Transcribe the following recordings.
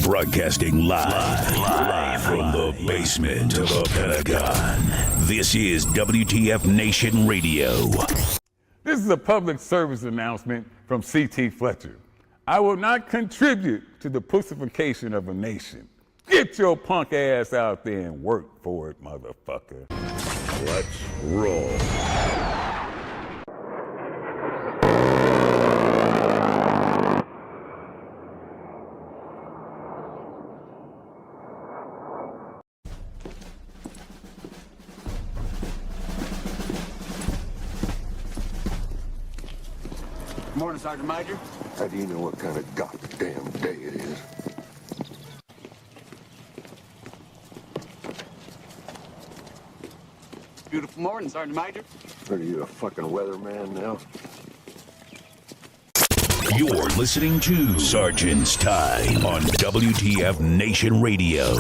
Broadcasting live from the basement of the Pentagon. This is WTF Nation Radio. This is a public service announcement from C.T. Fletcher. I will not contribute to the pussification of a nation. Get your punk ass out there and work for it, motherfucker. Let's roll. Morning, Sergeant Major. How do you know what kind of goddamn day it is? Beautiful morning, Sergeant Major. Are you a fucking weatherman now? You're listening to Sergeant's Time on WTF Nation Radio.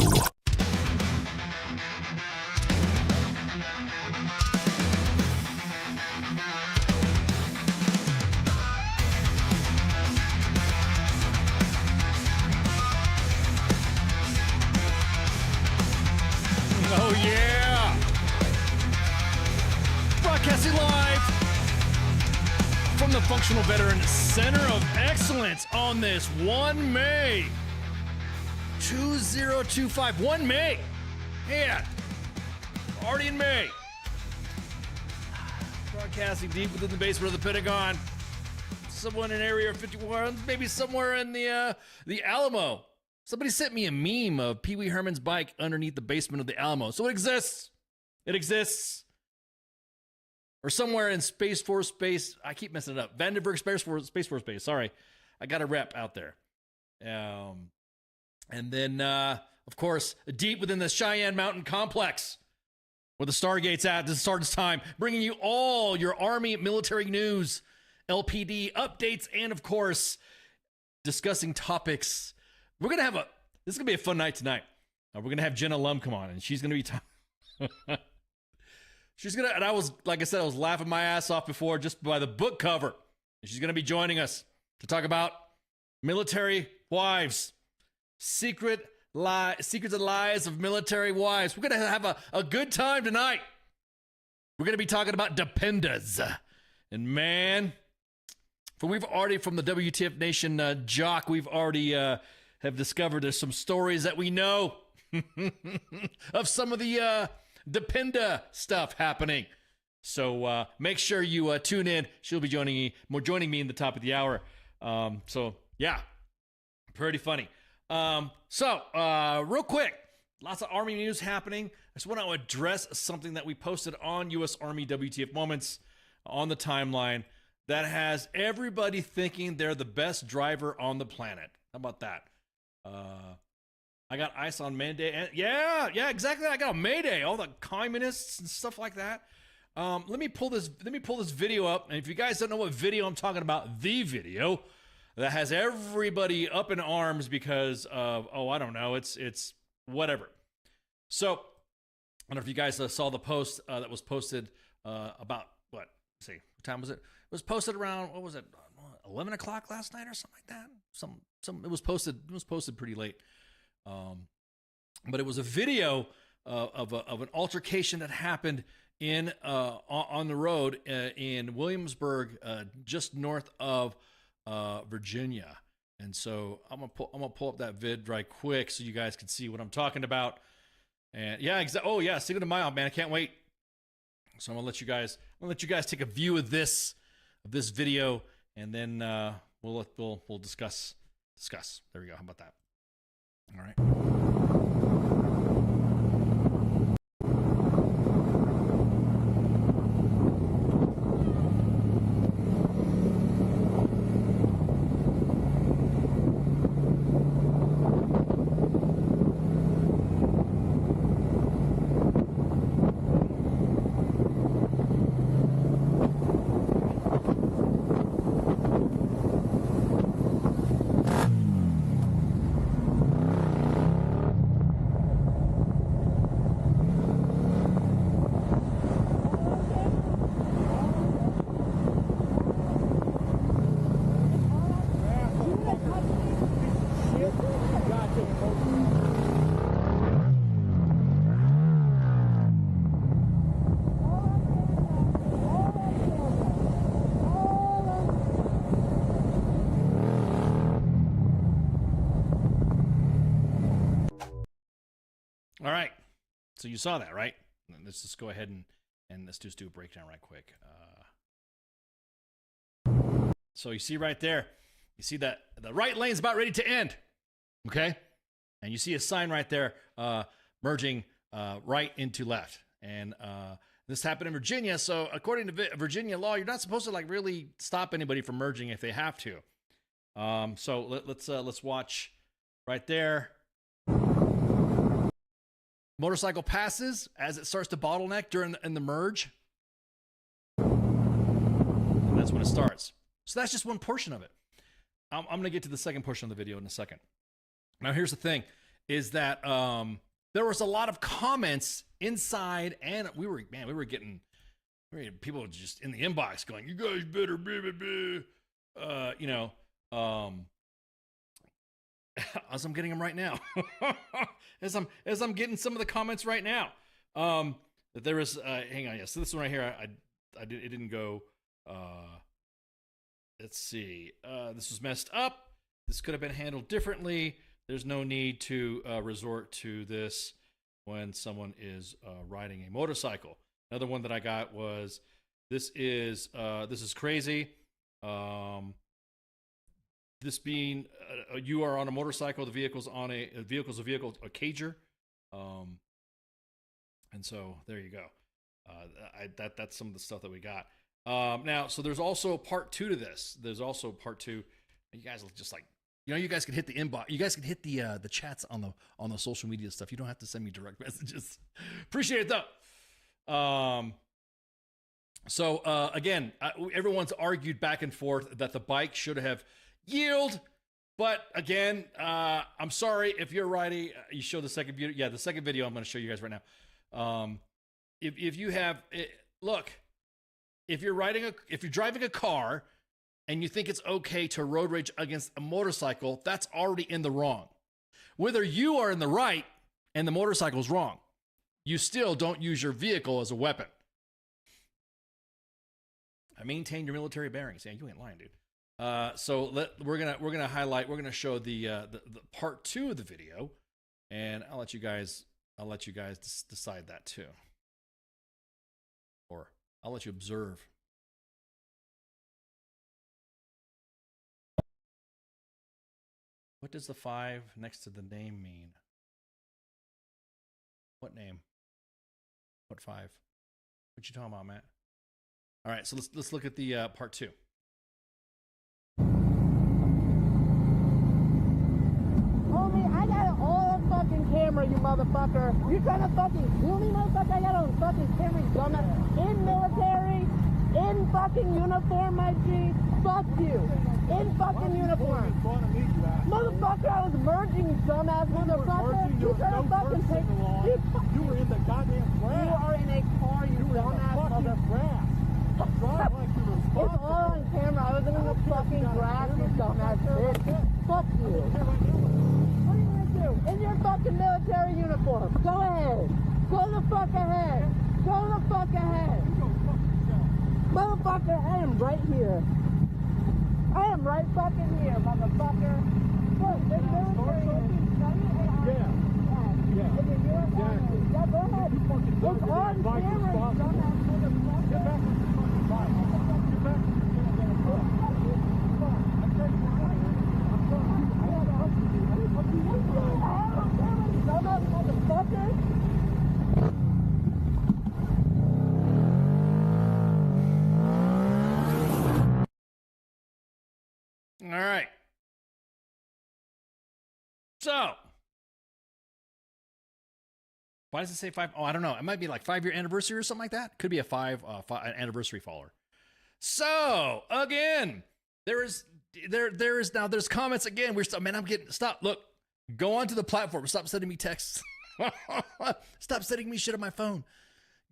Oh, yeah! Broadcasting live from the Functional Veteran Center of Excellence on this 1 May 2025. 1 May! Man, already in May. Broadcasting deep within the basement of the Pentagon. Someone in Area 51, maybe somewhere in the Alamo. Somebody sent me a meme of Pee Wee Herman's bike underneath the basement of the Alamo. So it exists. It exists. Or somewhere in Space Force Base. I keep messing it up. Vandenberg Space Force Base. Sorry. I got a rep out there. And then, of course, deep within the Cheyenne Mountain Complex, where the Stargate's at. This is Sergeant's Time, bringing you all your Army military news, LPD updates, and, of course, discussing topics. We're going to have this is going to be a fun night tonight. We're going to have Jenna Lumb come on, and she's going to be talking. And I was, like I said, I was laughing my ass off before just by the book cover. And she's going to be joining us to talk about military wives, secrets and lies of military wives. We're going to have a good time tonight. We're going to be talking about Dependas. And man, from the WTF Nation jock, we've already have discovered there's some stories that we know of some of the Dependa stuff happening. So make sure you tune in. She'll be joining me in the top of the hour. So yeah, pretty funny. Real quick, lots of Army news happening. I just want to address something that we posted on U.S. Army WTF Moments on the timeline that has everybody thinking they're the best driver on the planet. How about that? I got ice on Mayday. And yeah, exactly. I got May Day. All the communists and stuff like that. Let me pull this video up. And if you guys don't know what video I'm talking about, the video that has everybody up in arms because of, I don't know, it's whatever. So I don't know if you guys saw the post that was posted about what time was it? It was posted around, what was it, 11 o'clock last night or something like that. It was posted pretty late. But it was a video of an altercation that happened on the road in Williamsburg, just north of Virginia. And so I'm gonna pull up that vid right quick so you guys can see what I'm talking about. And yeah, Single to Mile, man, I can't wait. So I'm gonna let you guys take a view of this video, and then we'll discuss. There we go. How about that? All right. All right. So you saw that, right? Let's just go ahead and let's just do a breakdown right quick. So you see right there, you see that the right lane's about ready to end. Okay? And you see a sign right there merging right into left. And this happened in Virginia. So according to Virginia law, you're not supposed to like really stop anybody from merging if they have to. So let's watch right there. Motorcycle passes as it starts to bottleneck in the merge. And that's when it starts. So that's just one portion of it. I'm going to get to the second portion of the video in a second. Now, here's the thing, is that there was a lot of comments inside, and we were getting people just in the inbox going, you guys better, blah, blah, blah. As I'm getting them right now, as I'm getting some of the comments right now, that there is, hang on, yes, so this one right here, it didn't go, let's see, this was messed up, this could have been handled differently, there's no need to resort to this when someone is riding a motorcycle. Another one that I got was, this is crazy, this being, you are on a motorcycle, the vehicle's on a cager. And so there you go. That's some of the stuff that we got. Now, so there's also part 2 to this. There's also part 2. You guys will just like, you guys can hit the inbox. You guys can hit the chats on the social media stuff. You don't have to send me direct messages. Appreciate it though. So again, everyone's argued back and forth that the bike should have yield, but again, I'm sorry if you're riding. You show the second video. Yeah, the second video I'm going to show you guys right now. If you have look, if you're driving a car and you think it's okay to road rage against a motorcycle, that's already in the wrong. Whether you are in the right and the motorcycle's wrong, you still don't use your vehicle as a weapon. I maintain your military bearings. Yeah, you ain't lying, dude. So we're gonna show the part 2 of the video, and I'll let you guys decide that too, or I'll let you observe. What does the 5 next to the name mean? What name? What 5? What you talking about, Matt? All right, so let's look at the part 2. Homie, I got it all on fucking camera, you motherfucker. You trying to fucking kill me, motherfucker? I got it on fucking camera, you dumbass. In military, in fucking uniform, my G. Fuck you. In fucking uniform. Motherfucker, I was merging, you dumbass motherfucker. You trying to fucking take... You were in the goddamn grass. You are in a car, you dumbass motherfucker. Drive like you're responsible. It's all on camera. I was in the fucking grass, you dumbass bitch. Fuck you. What are you gonna do? In your fucking military uniform. Go ahead. Go the fuck ahead. Go the fuck ahead. Motherfucker, I am right here. I am right fucking here, motherfucker. Look, there's military Yeah. Yeah, go ahead. It's on camera, you dumbass motherfucker. Get back to your fucking bike. Get back to your goddamn bike. I'm taking your money. I'm sorry. I gotta help you. Dumbass motherfucker. All right. So, why does it say 5? Oh, I don't know. It might be like 5-year anniversary or something like that. Could be a 5 anniversary follower. So, again, there's comments again. I'm getting, stop. Look, go onto the platform. Stop sending me texts. Stop sending me shit on my phone.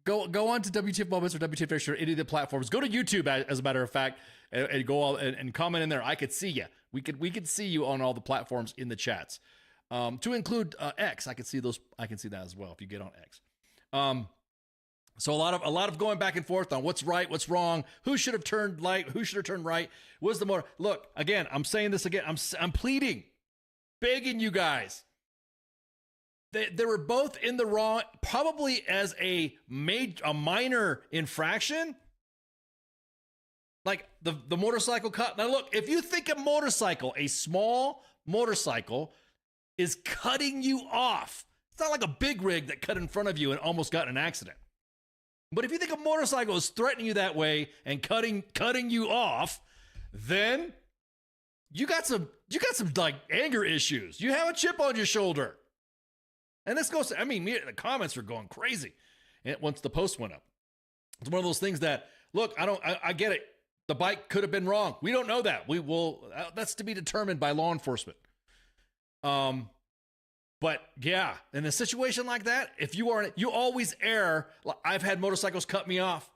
Go on to W.T.F Moments or W.T.F Extra, any of the platforms. Go to YouTube, as a matter of fact, and go all and comment in there. I could see you. We could see you on all the platforms in the chats. To include X, I can see those. I can see that as well if you get on X. So a lot of going back and forth on what's right, what's wrong, who should have turned right, who should have turned right. Was the more look again? I'm saying this again. I'm pleading, begging you guys. They were both in the wrong, probably as a minor infraction. Like the motorcycle cut. Now look, if you think a motorcycle, a small motorcycle, is cutting you off, it's not like a big rig that cut in front of you and almost got in an accident. But if you think a motorcycle is threatening you that way and cutting you off, then you got some like anger issues. You have a chip on your shoulder. And this goes, I mean, the comments are going crazy once the post went up. It's one of those things that, look, I get it. The bike could have been wrong. We don't know that. We will, that's to be determined by law enforcement. But yeah, in a situation like that, if you always err. I've had motorcycles cut me off.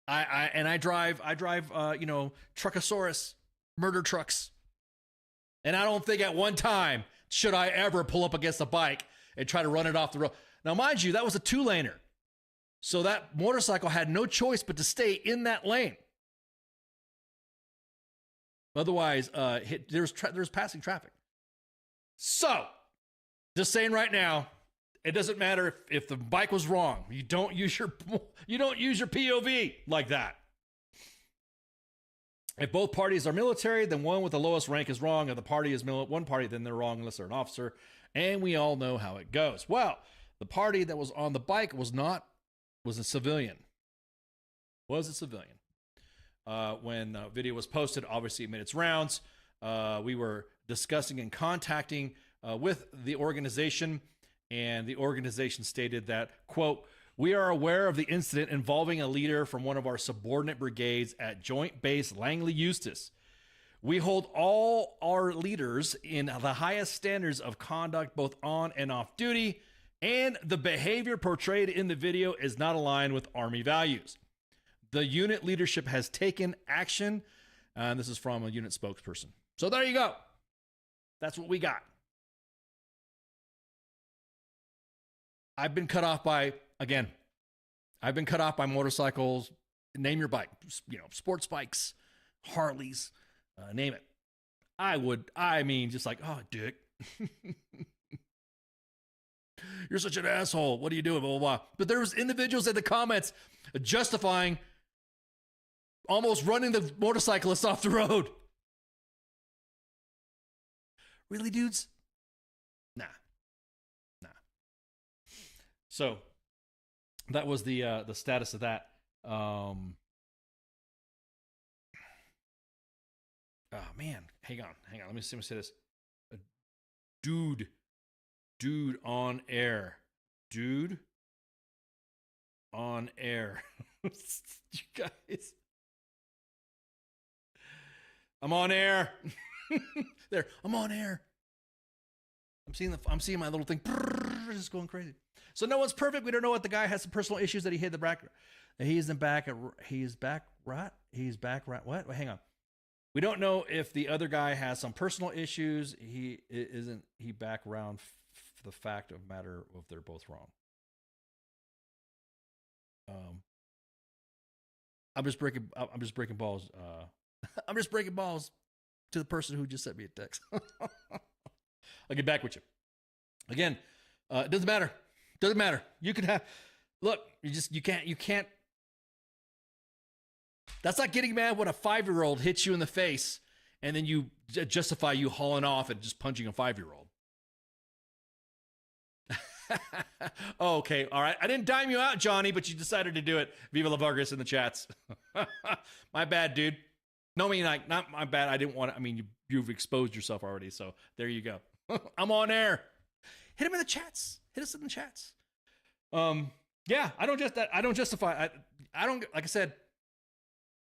I drive, Truckosaurus, murder trucks. And I don't think at one time should I ever pull up against a bike and try to run it off the road. Now, mind you, that was a 2-laner. So that motorcycle had no choice but to stay in that lane. Otherwise, there's passing traffic. So, just saying right now, it doesn't matter if the bike was wrong. You don't use your POV like that. If both parties are military, then one with the lowest rank is wrong. If the party is one party, then they're wrong unless they're an officer. And we all know how it goes. Well, the party that was on the bike was a civilian. Was a civilian. When video was posted, obviously it made its rounds. We were discussing and contacting with the organization, and the organization stated that, quote, "We are aware of the incident involving a leader from one of our subordinate brigades at Joint Base Langley, Eustis. We hold all our leaders in the highest standards of conduct, both on and off duty, and the behavior portrayed in the video is not aligned with Army values. The unit leadership has taken action." And this is from a unit spokesperson. So there you go. That's what we got. I've been cut off by motorcycles. Name your bike, sports bikes, Harleys, name it. Just like, oh, dick. You're such an asshole. What are you doing? Blah, blah, blah. But there was individuals in the comments justifying almost running the motorcyclist off the road. Really, dudes? Nah. So that was the status of that. Oh man, hang on. Let me say this. Dude on air. You guys. I'm on air. There, I'm on air. I'm seeing my little thing just going crazy. So no one's perfect. We don't know what the guy has some personal issues that he hit the back. He's back right. What? Wait, hang on. We don't know if the other guy has some personal issues. He back around the fact of matter if they're both wrong. I'm just breaking balls. I'm just breaking balls to the person who just sent me a text. I'll get back with you. Again, it doesn't matter. Doesn't matter. You can have, look, you can't. That's like getting mad when a 5-year-old hits you in the face and then you justify you hauling off and just punching a 5-year-old. Okay, all right. I didn't dime you out, Johnny, but you decided to do it. Viva la Vargas in the chats. My bad, dude. No, I mean, like, not my bad. I didn't want to, I mean, you've exposed yourself already, so there you go. I'm on air. Hit him in the chats. Hit us in the chats. Yeah, I don't justify. I don't, like I said,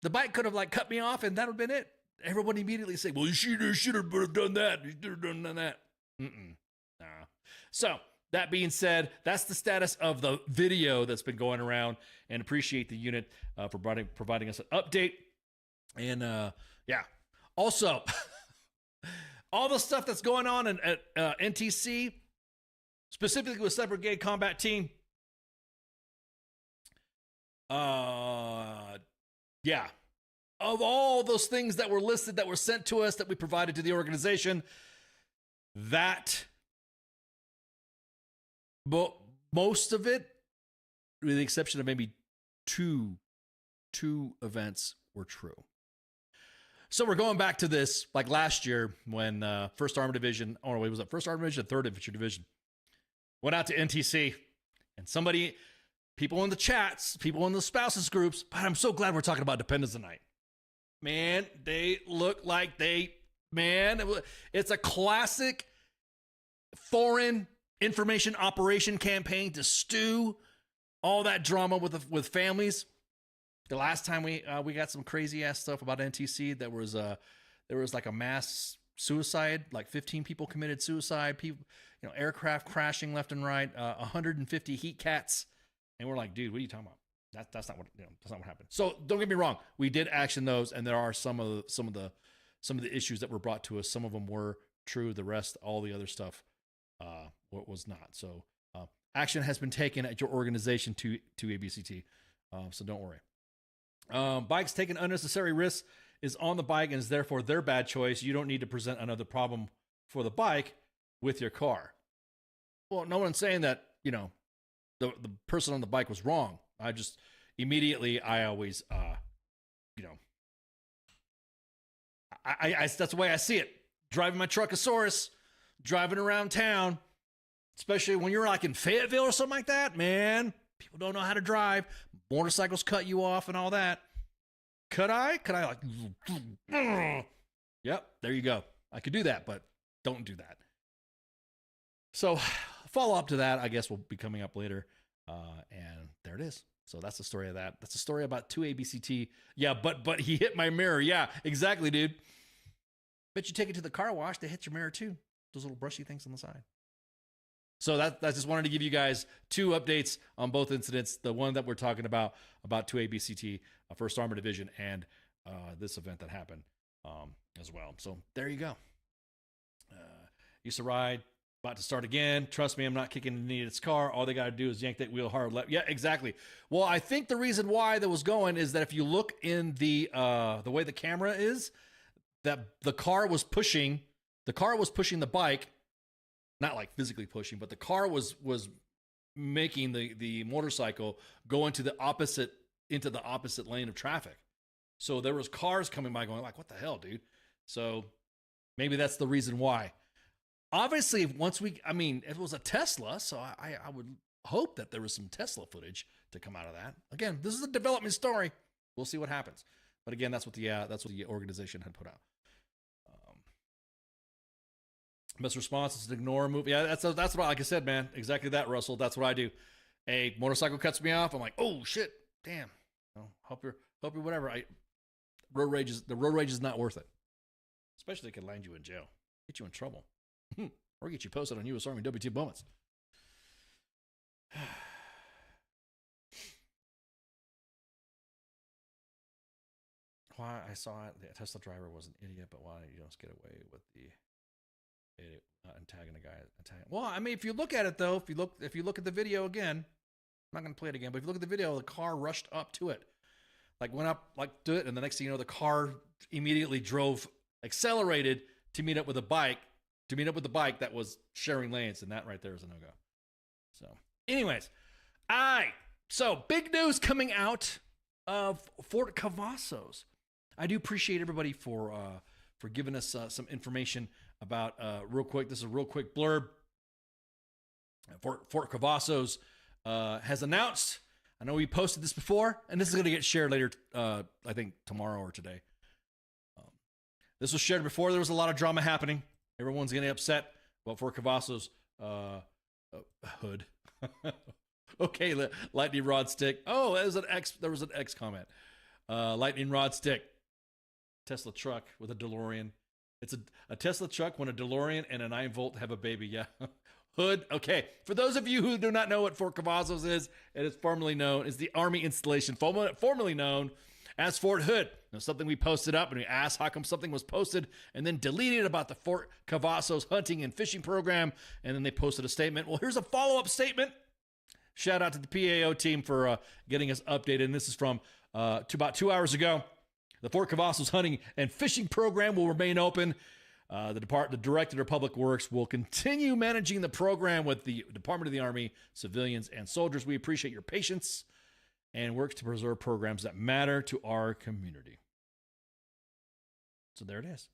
the bike could have like cut me off and that would have been it. Everyone immediately say, well, you should have done that. You should have done that. Nah. So that being said, that's the status of the video that's been going around, and appreciate the unit for providing us an update. And yeah, also all the stuff that's going on at NTC, specifically with Cyber Brigade Combat Team. Yeah. Of all those things that were listed, that were sent to us, that we provided to the organization, that But most of it, with the exception of maybe two events, were true. So we're going back to this, like last year when 1st Armored Division, or wait, was it 1st Armored Division, 3rd Infantry Division, went out to NTC, and people in the chats, people in the spouses groups, but I'm so glad we're talking about Dependas tonight. Man, they look like it's a classic foreign information operation campaign to stew all that drama with families. The last time we got some crazy ass stuff about NTC, there was like a mass suicide, like 15 people committed suicide, people, aircraft crashing left and right, 150 heat cats, and we're like, dude, what are you talking about? That's not what happened. So don't get me wrong, we did action those, and there are some of the issues that were brought to us. Some of them were true, the rest, all the other stuff, was not. So action has been taken at your organization to ABCT, so don't worry. Bikes taking unnecessary risks is on the bike and is therefore their bad choice. You don't need to present another problem for the bike with your car. Well, no one's saying that, the person on the bike was wrong. I just immediately, I always, that's the way I see it. Driving my Truckosaurus, driving around town, especially when you're like in Fayetteville or something like that, man, people don't know how to drive. Motorcycles cut you off and all that. Could I like, yep, there you go. I could do that, but don't do that. So follow up to that, I guess, will be coming up later. And there it is. So that's the story of that. That's a story about 2 ABCT. Yeah, but he hit my mirror. Yeah, exactly, dude. Bet you take it to the car wash, they hit your mirror too. Those little brushy things on the side. So I just wanted to give you guys 2 updates on both incidents. The one that we're talking about 2 ABCT, 1st Armored Division, and this event that happened as well. So there you go. Used to ride, about to start again. Trust me, I'm not kicking the knee in its car. All they got to do is yank that wheel hard left. Yeah, exactly. Well, I think the reason why that was going is that if you look in the way the camera is, that the car was pushing the bike. Not like physically pushing, but the car was making the motorcycle go into the opposite lane of traffic. So there was cars coming by going like, what the hell, dude? So maybe that's the reason why. Obviously, it was a Tesla, so I would hope that there was some Tesla footage to come out of that. Again, this is a development story. We'll see what happens. But again, that's what the organization had put out. Best response is to ignore, move. Yeah, that's what, like I said, man. Exactly that, Russell. That's what I do. A motorcycle cuts me off. I'm like, oh shit, damn. Hope you're whatever. The road rage is not worth it. Especially it can land you in jail, get you in trouble, or get you posted on U.S. Army W.T.F moments. Why I saw it, the Tesla driver was an idiot, but why you don't get away with the idiot tagging a guy? Well, I mean, if you look at it though, if you look at the video again, I'm not gonna play it again, but if you look at the video, the car rushed up to it, like went up like to it, and the next thing you know, the car immediately accelerated to meet up with a bike, that was sharing lanes, and that right there is a no-go. So, anyways, so big news coming out of Fort Cavazos. I do appreciate everybody for giving us some information about real quick. This is a real quick blurb. Fort Cavazos has announced. I know we posted this before, and this is going to get shared later. I think tomorrow or today. This was shared before. There was a lot of drama happening. Everyone's getting upset about Fort Cavazos hood. Okay, lightning rod stick. Oh, there was an X comment. Lightning rod stick. Tesla truck with a DeLorean. It's a Tesla truck when a DeLorean and a 9-volt have a baby. Yeah. Hood. Okay. For those of you who do not know what Fort Cavazos is, it is formerly known as the Army installation, formerly known as Fort Hood. Now, something we posted up and we asked how come something was posted and then deleted about the Fort Cavazos hunting and fishing program. And then they posted a statement. Well, here's a follow-up statement. Shout out to the PAO team for getting us updated. And this is from about 2 hours ago. The Fort Cavazos hunting and fishing program will remain open The Director of Public Works will continue managing the program with the Department of the Army, civilians, and soldiers. We appreciate your patience and work to preserve programs that matter to our community. So there it is.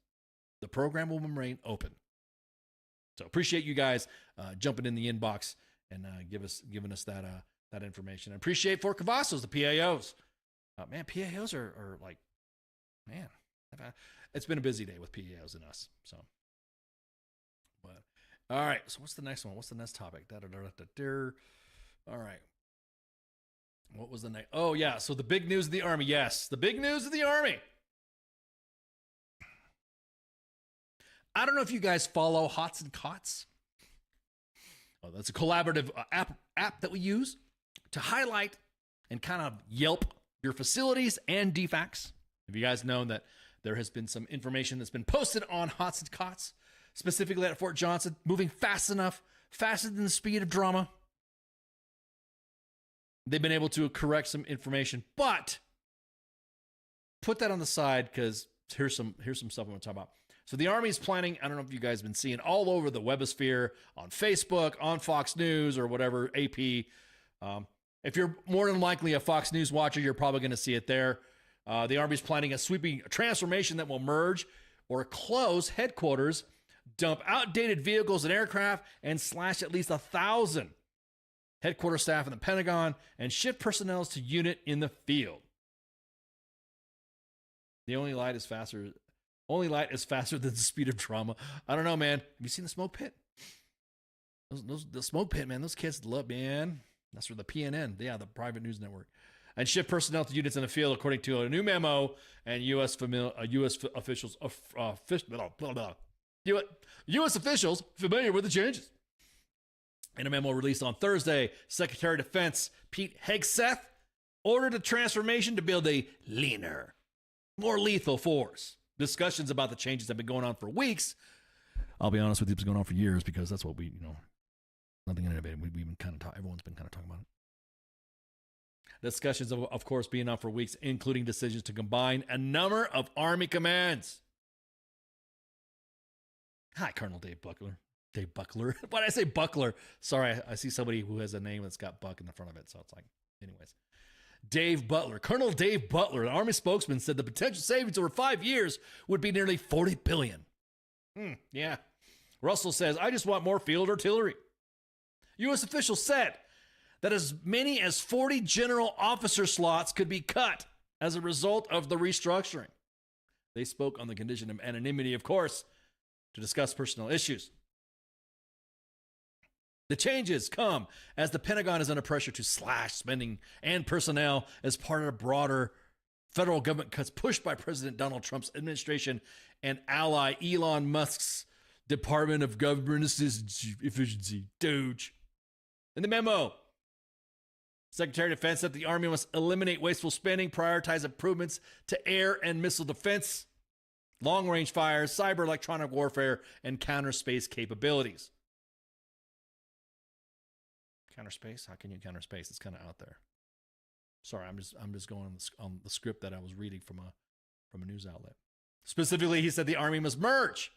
The program will remain open. So appreciate you guys jumping in the inbox and giving us that information. I appreciate Fort Cavazos, the PAOs. Man, PAOs are like, man, it's been a busy day with PAOs and us. So, but all right. So what's the next one? What's the next topic? All right. What was the next? Oh yeah. So the big news of the Army. Yes, the big news of the Army. I don't know if you guys follow Hots and Cots. Oh, that's a collaborative app that we use to highlight and kind of Yelp your facilities and defects. Have you guys known that there has been some information that's been posted on Hots and Cots, specifically at Fort Johnson, moving fast enough, faster than the speed of drama? They've been able to correct some information, but put that on the side because here's some stuff I'm going to talk about. So the Army is planning, I don't know if you guys have been seeing all over the webosphere, on Facebook, on Fox News, or whatever, AP. If you're more than likely a Fox News watcher, you're probably going to see it there. The Army is planning a sweeping transformation that will merge or close headquarters, dump outdated vehicles and aircraft, and slash at least 1,000 headquarters staff in the Pentagon and shift personnel to unit in the field. The only light is faster than the speed of drama. I don't know, man. Have you seen the smoke pit? The smoke pit, man. Those kids love, man. That's for the PNN. Yeah, the private news network. And shift personnel to units in the field, according to a new memo and U.S. officials U.S. officials familiar with the changes. In a memo released on Thursday, Secretary of Defense Pete Hegseth ordered a transformation to build a leaner, more lethal force. Discussions about the changes have been going on for weeks. I'll be honest with you, it's been going on for years because that's what we, nothing innovative. We've been kind of everyone's been kind of talking about it. Discussions, of course, being on for weeks, including decisions to combine a number of Army commands. Hi, Colonel Dave Buckler. Dave Buckler. Why did I say Buckler? Sorry, I see somebody who has a name that's got Buck in the front of it, so it's like, anyways. Dave Butler. Colonel Dave Butler, an Army spokesman, said the potential savings over 5 years would be nearly $40 billion. Yeah. Russell says, I just want more field artillery. U.S. officials said that as many as 40 general officer slots could be cut as a result of the restructuring. They spoke on the condition of anonymity, of course, to discuss personnel issues. The changes come as the Pentagon is under pressure to slash spending and personnel as part of the broader federal government cuts pushed by President Donald Trump's administration and ally Elon Musk's Department of Government Efficiency, DOGE. In the memo, Secretary of Defense said the Army must eliminate wasteful spending, prioritize improvements to air and missile defense, long-range fires, cyber electronic warfare, and counter space capabilities. Counter space? How can you counter space? It's kind of out there. Sorry, I'm just going on the script that I was reading from a news outlet. Specifically, he said the Army must merge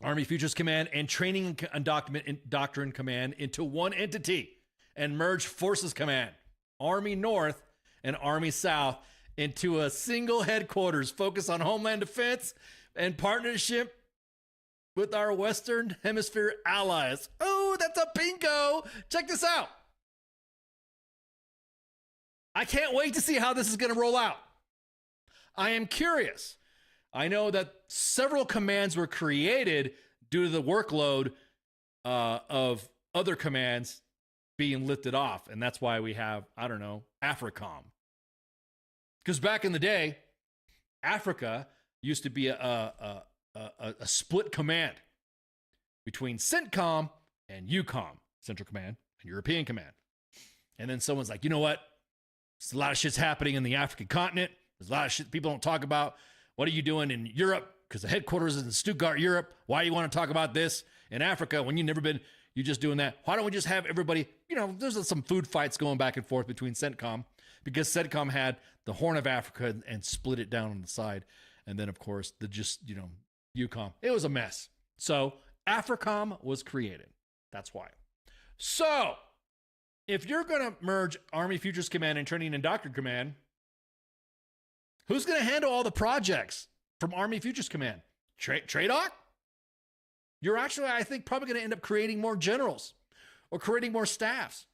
Army Futures Command and Training and Doctrine Command into one entity and merge Forces Command, Army North and Army South into a single headquarters focused on homeland defense and partnership with our Western Hemisphere allies. Oh, that's a pinko. Check this out. I can't wait to see how this is going to roll out. I am curious. I know that several commands were created due to the workload of other commands being lifted off. And that's why we have, AFRICOM. Because back in the day, Africa used to be a split command between CENTCOM and EUCOM, Central Command and European Command. And then someone's like, you know what? There's a lot of shit's happening in the African continent. There's a lot of shit people don't talk about. What are you doing in Europe? Because the headquarters is in Stuttgart, Europe. Why do you want to talk about this in Africa when you've never been? You're just doing that. Why don't we just have everybody, there's some food fights going back and forth between CENTCOM because CENTCOM had the Horn of Africa and split it down on the side. And then, of course, EUCOM. It was a mess. So AFRICOM was created. That's why. So if you're going to merge Army Futures Command and Training and Doctrine Command, who's going to handle all the projects from Army Futures Command? TRADOC? You're actually, I think, probably going to end up creating more generals or creating more staffs.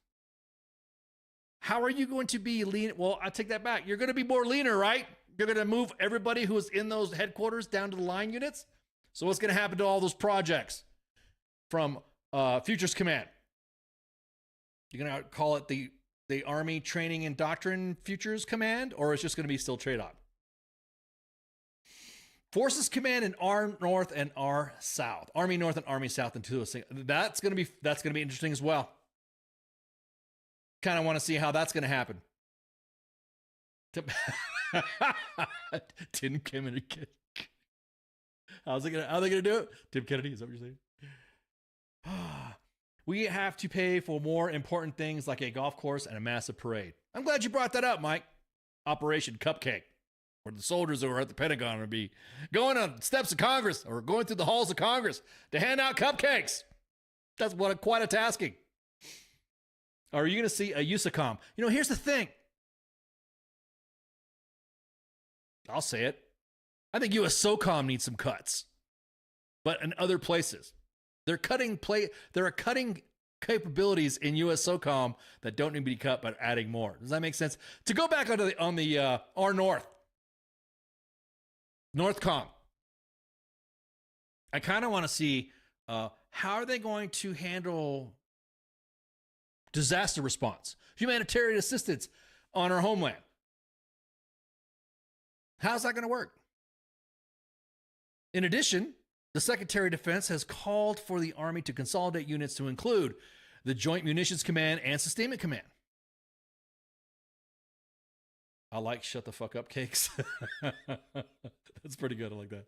How are you going to be lean? Well, I take that back. You're going to be more leaner, right? You're going to move everybody who is in those headquarters down to the line units. So what's going to happen to all those projects from Futures Command? You're going to call it the Army Training and Doctrine Futures Command, or it's just going to be still TRADOC? Forces Command in R North and R South. Army North and Army South and two. That's going to be interesting as well. Kind of want to see how that's going to happen. Tim Kennedy. How they going to do it? Tim Kennedy, is that what you're saying? We have to pay for more important things like a golf course and a massive parade. I'm glad you brought that up, Mike. Operation Cupcake, where the soldiers who are at the Pentagon would be going on steps of Congress or going through the halls of Congress to hand out cupcakes. That's quite a tasking. Are you going to see a USACOM? Here's the thing. I'll say it. I think USSOCOM needs some cuts, but in other places. There are cutting capabilities in USSOCOM that don't need to be cut, but adding more. Does that make sense? To go back on the R North, Northcom. I kind of want to see how are they going to handle disaster response, humanitarian assistance on our homeland. How's that going to work? In addition, the Secretary of Defense has called for the Army to consolidate units to include the Joint Munitions Command and Sustainment Command. I like shut the fuck up cakes. That's pretty good. I like that.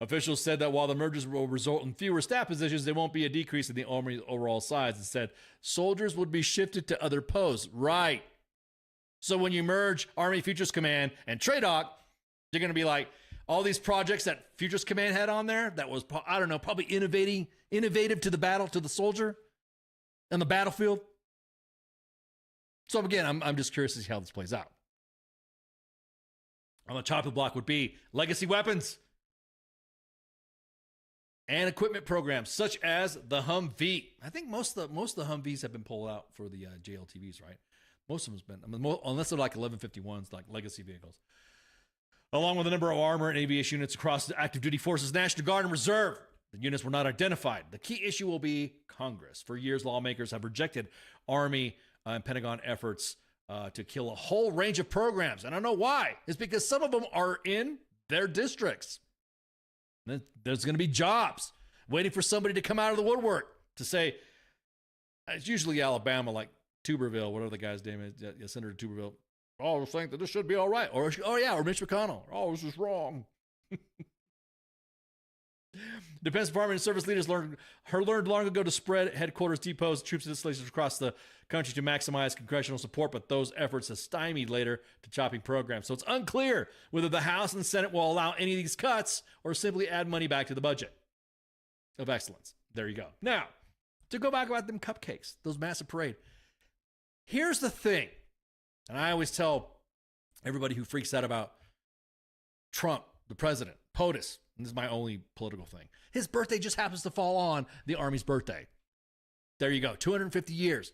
Officials said that while the mergers will result in fewer staff positions, there won't be a decrease in the Army's overall size. Instead, soldiers would be shifted to other posts. Right. So when you merge Army Futures Command and TRADOC, you're going to be like, all these projects that Futures Command had on there that was, I don't know, probably innovative to the battle, to the soldier on the battlefield. So again, I'm just curious to see how this plays out. On the chopping block would be legacy weapons and equipment programs such as the Humvee. I think most of the Humvees have been pulled out for the JLTVs, right? Most of them's been, unless they're like 1151s, like legacy vehicles. Along with a number of armor and aviation units across the active duty forces, National Guard and Reserve. The units were not identified. The key issue will be Congress. For years, lawmakers have rejected Army and Pentagon efforts to kill a whole range of programs. And I don't know why. It's because some of them are in their districts. There's going to be jobs waiting for somebody to come out of the woodwork to say, it's usually Alabama, like Tuberville, whatever the guy's name is, Senator Tuberville. Oh, I think that this should be all right. Or Mitch McConnell. Oh, this is wrong. Defense Department and service leaders learned long ago to spread headquarters, depots, troops installations across the country to maximize congressional support, but those efforts have stymied later to chopping programs. So it's unclear whether the House and Senate will allow any of these cuts or simply add money back to the budget of excellence. There you go. Now, to go back about them cupcakes, those massive parade. Here's the thing. And I always tell everybody who freaks out about Trump, the president, POTUS, and this is my only political thing. His birthday just happens to fall on the Army's birthday. There you go. 250 years.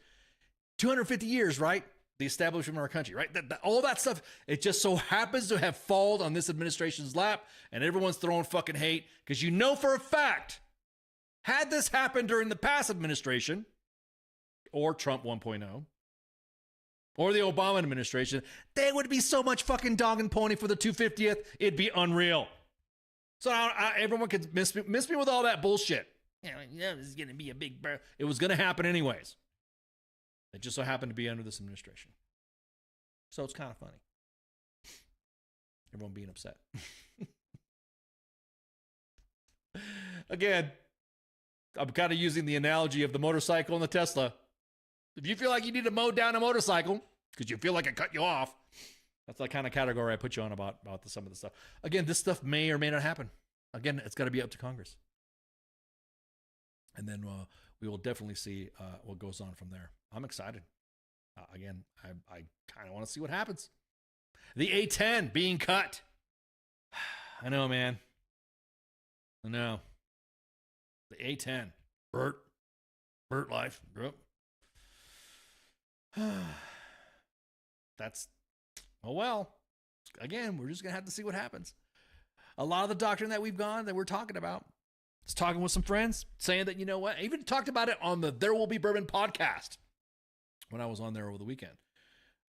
250 years, right? The establishment of our country, right? All that stuff, it just so happens to have fallen on this administration's lap, and everyone's throwing fucking hate because you know for a fact, had this happened during the past administration or Trump 1.0, or the Obama administration, there would be so much fucking dog and pony for the 250th, it'd be unreal. So everyone could miss me with all that bullshit. This is going to be a big... It was going to happen anyways. It just so happened to be under this administration. So it's kind of funny. Everyone being upset. Again, I'm kind of using the analogy of the motorcycle and the Tesla. If you feel like you need to mow down a motorcycle because you feel like it cut you off, That's the kind of category I put you on about some of the stuff. Again, this stuff may or may not happen. Again, it's got to be up to Congress. And then we will definitely see what goes on from there. I'm excited. Again, I kind of want to see what happens. The A10 being cut. I know, man. I know. The A10. Bert life. That's, oh well. Again, we're just going to have to see what happens. A lot of the doctrine that we're talking about, is talking with some friends, saying that, you know what, I even talked about it on the There Will Be Bourbon podcast when I was on there over the weekend.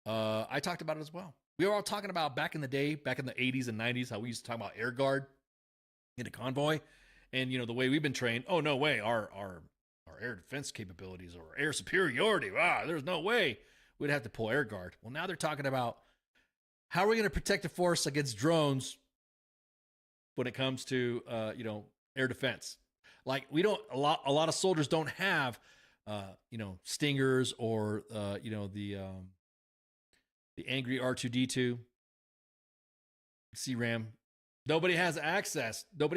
I talked about it as well. We were all talking about back in the day, back in the 80s and 90s, how we used to talk about air guard in a convoy. And, you know, the way we've been trained, oh, no way, our air defense capabilities or air superiority, there's no way we'd have to pull air guard. Well, now they're talking about how are we going to protect the force against drones when it comes to, air defense. Like we don't, a lot of soldiers don't have, stingers or, the angry R2D2, CRAM. Nobody has access to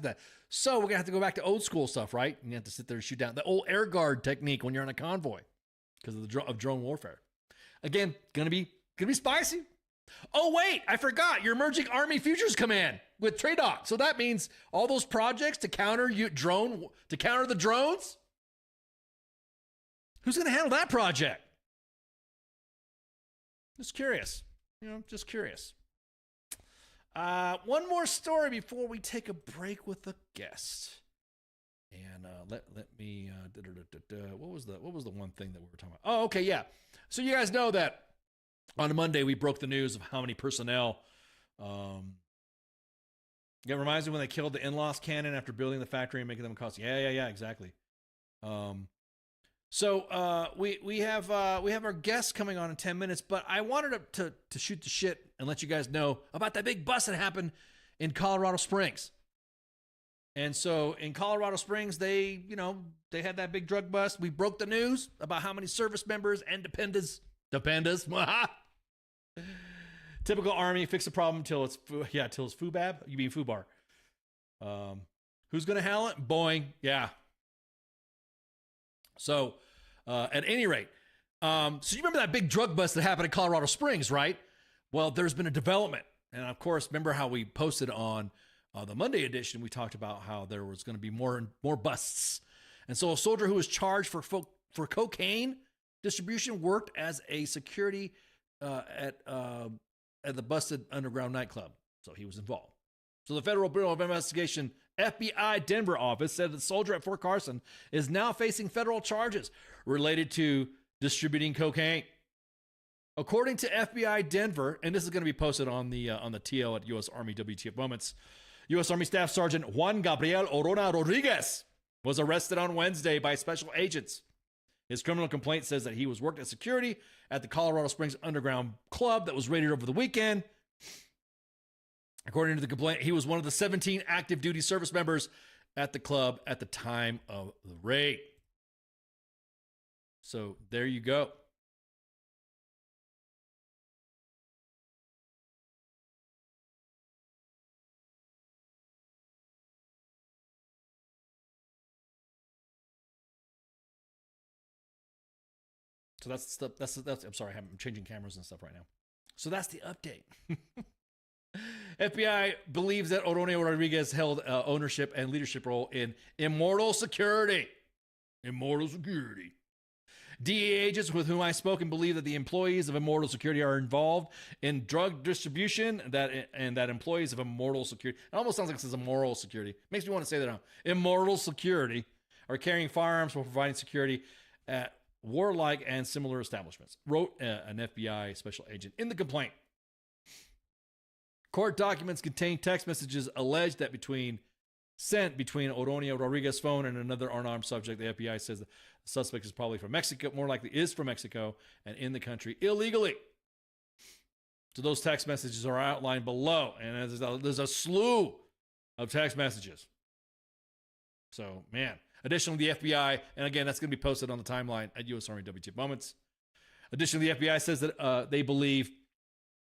that. So we're going to have to go back to old school stuff, right? And you have to sit there and shoot down the old air guard technique when you're on a convoy because of drone warfare. Again, gonna be spicy. Oh, wait, I forgot. Your emerging Army Futures Command with TRADOC. So that means all those projects to counter the drones? Who's going to handle that project? Just curious. Just curious. One more story before we take a break with a guest. And let me what was the one thing that we were talking about? Oh, okay, yeah. So you guys know that on Monday we broke the news of how many personnel. It reminds me when they killed the in-laws cannon after building the factory and making them cost. Yeah, exactly. So we have our guest coming on in 10 minutes, but I wanted to shoot the shit and let you guys know about that big bust that happened in Colorado Springs. And so in Colorado Springs, they had that big drug bust. We broke the news about how many service members and Dependas. Typical Army, fix the problem till it's FUBAB. You mean FUBAR. Who's going to handle it? Boeing. Yeah. So at any rate, so you remember that big drug bust that happened in Colorado Springs, right? Well, there's been a development. And of course, remember how we posted on the Monday edition, we talked about how there was going to be more busts. And so a soldier who was charged for cocaine distribution worked as a security at the busted underground nightclub. So he was involved. So the Federal Bureau of Investigation, FBI Denver office said the soldier at Fort Carson is now facing federal charges related to distributing cocaine. According to FBI Denver, and this is going to be posted on the TL at U.S. Army W.T.F moments, U.S. Army Staff Sergeant Juan Gabriel Orona Rodriguez was arrested on Wednesday by special agents. His criminal complaint says that he was worked as security at the Colorado Springs Underground Club that was raided over the weekend. According to the complaint, he was one of the 17 active duty service members at the club at the time of the raid. So there you go. So that's I'm sorry, I'm changing cameras and stuff right now. So that's the update. FBI believes that Orona Rodriguez held ownership and leadership role in Immortal Security. Immortal Security. DEA agents with whom I spoke and believe that the employees of Immortal Security are involved in drug distribution, and that employees of Immortal Security, it almost sounds like it says Immoral Security. Makes me want to say that now. Immortal Security are carrying firearms for providing security at warlike and similar establishments, wrote an FBI special agent in the complaint. Court documents contain text messages alleged that sent between Orona Rodriguez's phone and another unarmed subject. The FBI says the suspect is probably from Mexico, more likely is from Mexico, and in the country illegally. So those text messages are outlined below, and there's a slew of text messages. So, man. Additionally, the FBI, and again, that's going to be posted on the timeline at U.S. Army WTF Moments. Additionally, the FBI says that they believe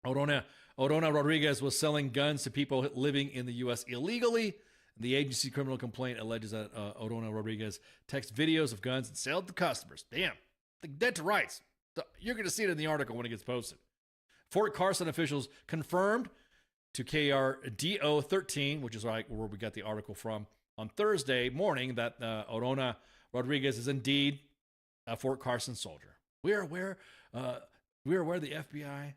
Orona Rodriguez was selling guns to people living in the U.S. illegally. The agency criminal complaint alleges that Orona Rodriguez texted videos of guns and sold to customers. Damn, dead to rights. You're going to see it in the article when it gets posted. Fort Carson officials confirmed to KRDO 13, which is where we got the article from, on Thursday morning that Orona Rodriguez is indeed a Fort Carson soldier. We are aware the FBI,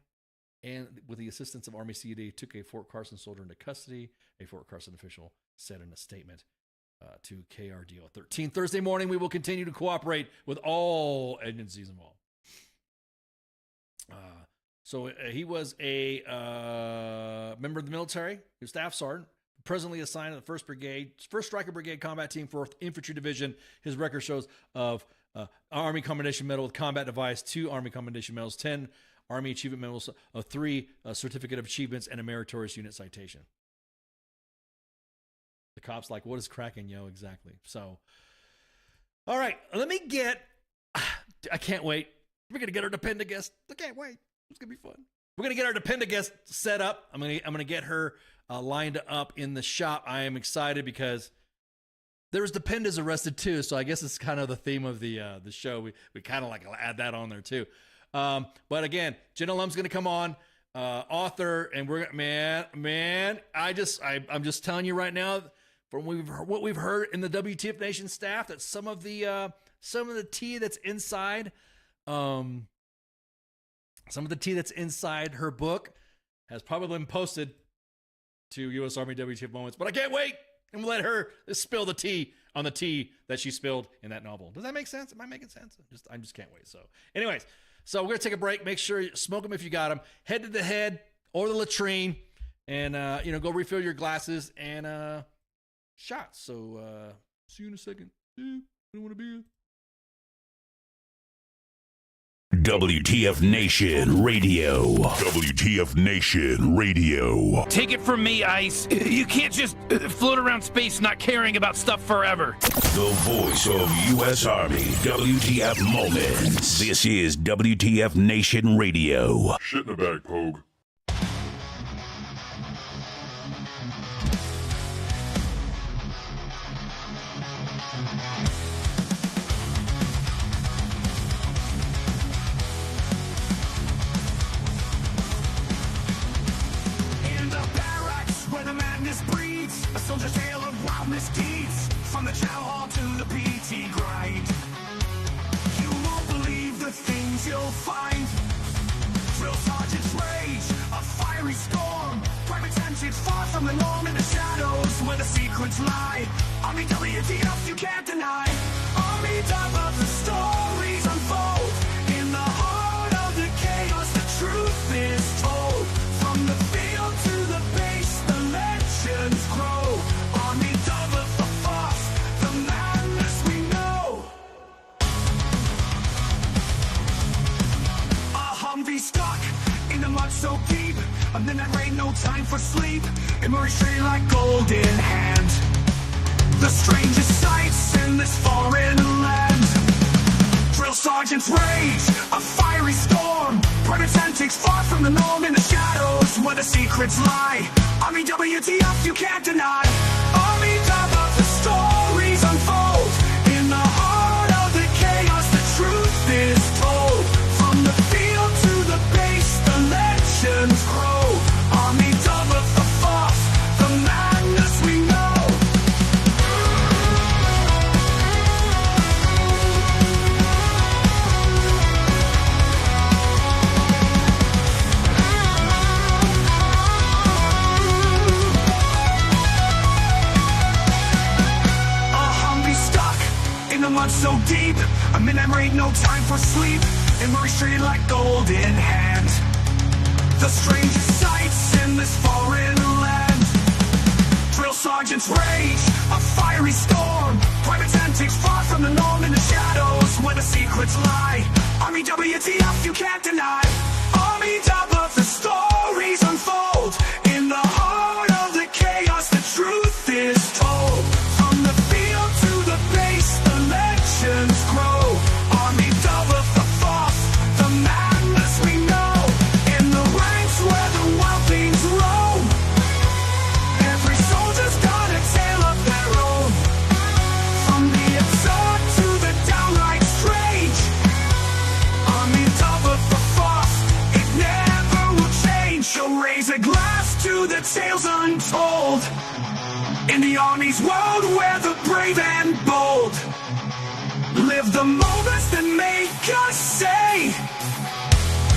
and with the assistance of Army CED, took a Fort Carson soldier into custody, a Fort Carson official said in a statement to KRDO 13. Thursday morning, we will continue to cooperate with all agencies involved. So he was a member of the military. He was staff sergeant, presently assigned to the 1st Striker Brigade Combat Team, 4th Infantry Division. His record shows of Army Commendation Medal with combat device, 2 Army Commendation Medals, 10 Army Achievement Medals, 3 Certificate of Achievements, and a Meritorious Unit Citation. The cop's like, what is cracking, yo? Exactly. So, all right, I can't wait. We're going to get our Dependa guest. I can't wait. It's going to be fun. We're going to get our Dependa guest set up. I'm going to get her lined up in the shop. I am excited because there was Dependas arrested too. So I guess it's kind of the theme of the show. We kind of like add that on there too. But again, Jenna Lumb's going to come on, author, and we're man. I'm just telling you right now, from what we've heard in the W.T.F Nation staff, that some of the tea that's inside, her book has probably been posted to U.S. Army WTF Moments. But I can't wait. And we'll let her spill the tea on the tea that she spilled in that novel. Does that make sense? Am I making sense? I just can't wait. So anyways, we're going to take a break. Make sure you smoke them if you got them. Head to the head or the latrine and, go refill your glasses and shots. So see you in a second. Yeah, I don't want to be WTF Nation Radio. WTF Nation Radio. Take it from me, Ice. You can't just float around space not caring about stuff forever. The voice of U.S. Army. WTF Moments. This is WTF Nation Radio. Shit in the bag, Pogue. Soldier's tale of wild misdeeds, from the chow hall to the PT grind. You won't believe the things you'll find. Drill sergeant's rage, a fiery storm. Private tensions far from the norm in the shadows where the secrets lie. Army W.T.F, you can't deny. Army top of the stories unfold. In the heart of the chaos, the truth is told. From the field to the base, the legends grow. Stuck in the mud so deep, a midnight rain, no time for sleep. It moves straight like golden hand. The strangest sights in this foreign land. Drill sergeant's rage, a fiery storm. Private antics far from the norm in the shadows where the secrets lie. Army W.T.F, you can't deny. Army top of the stories unfold. In the heart of the chaos, the truth is told. From the field to the base, the legends grow. Army double the force, the madness we know. A Humvee stuck in the mud so deep, a midnight rain, no time for sleep. It moves straight like golden hand. The strangest sights in this foreign land. Drill sergeant's rage, a fiery storm. Private antics far from the norm in the shadows where the secrets lie. Army W.T.F, you can't deny. Army top of the stories unfold. In the heart of the chaos, the truth is told. From the field to the base, the legends grow. Army double the force, the madness we know. In the ranks where tales untold. In the Army's world, where the brave and bold live the moments that make us say,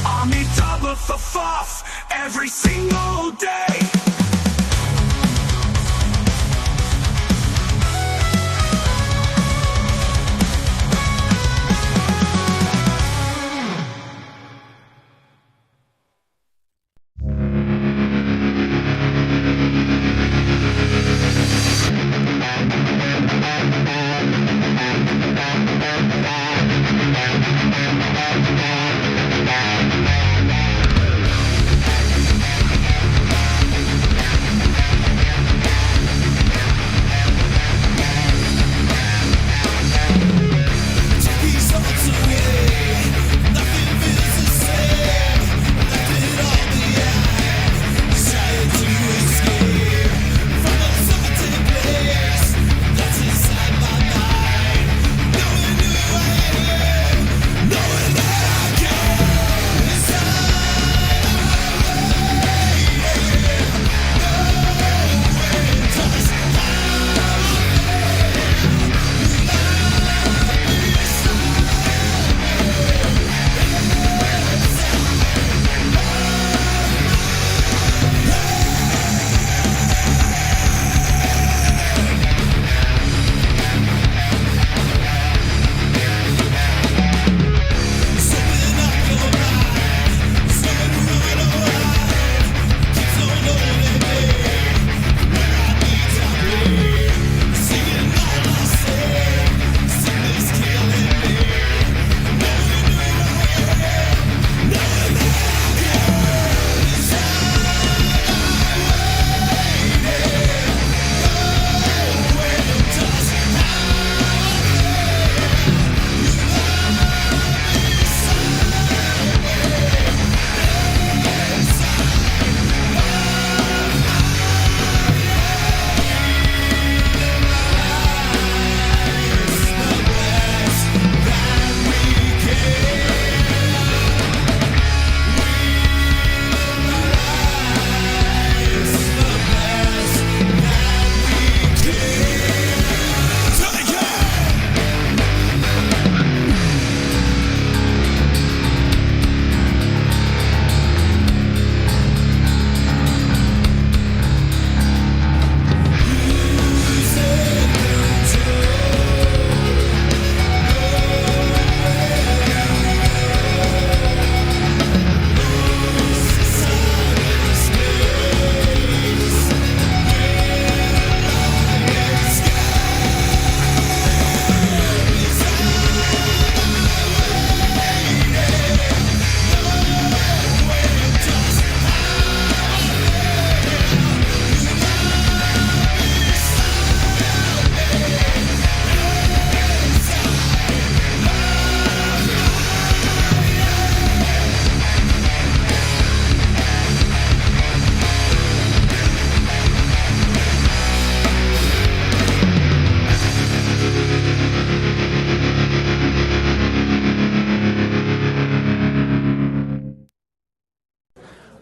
Army W.T.F every single day.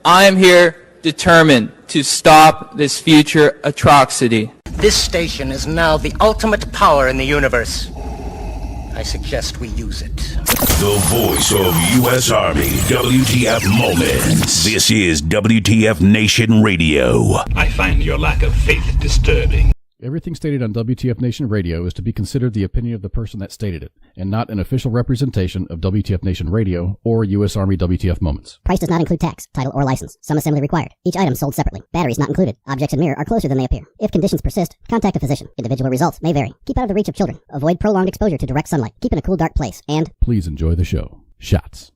I am here determined to stop this future atrocity. This station is now the ultimate power in the universe. I suggest we use it. The voice of U.S. Army, WTF Moments. This is WTF Nation Radio. I find your lack of faith disturbing. Everything stated on WTF Nation Radio is to be considered the opinion of the person that stated it, and not an official representation of WTF Nation Radio or U.S. Army WTF Moments. Price does not include tax, title, or license. Some assembly required. Each item sold separately. Batteries not included. Objects in mirror are closer than they appear. If conditions persist, contact a physician. Individual results may vary. Keep out of the reach of children. Avoid prolonged exposure to direct sunlight. Keep in a cool, dark place. And please enjoy the show. Shots.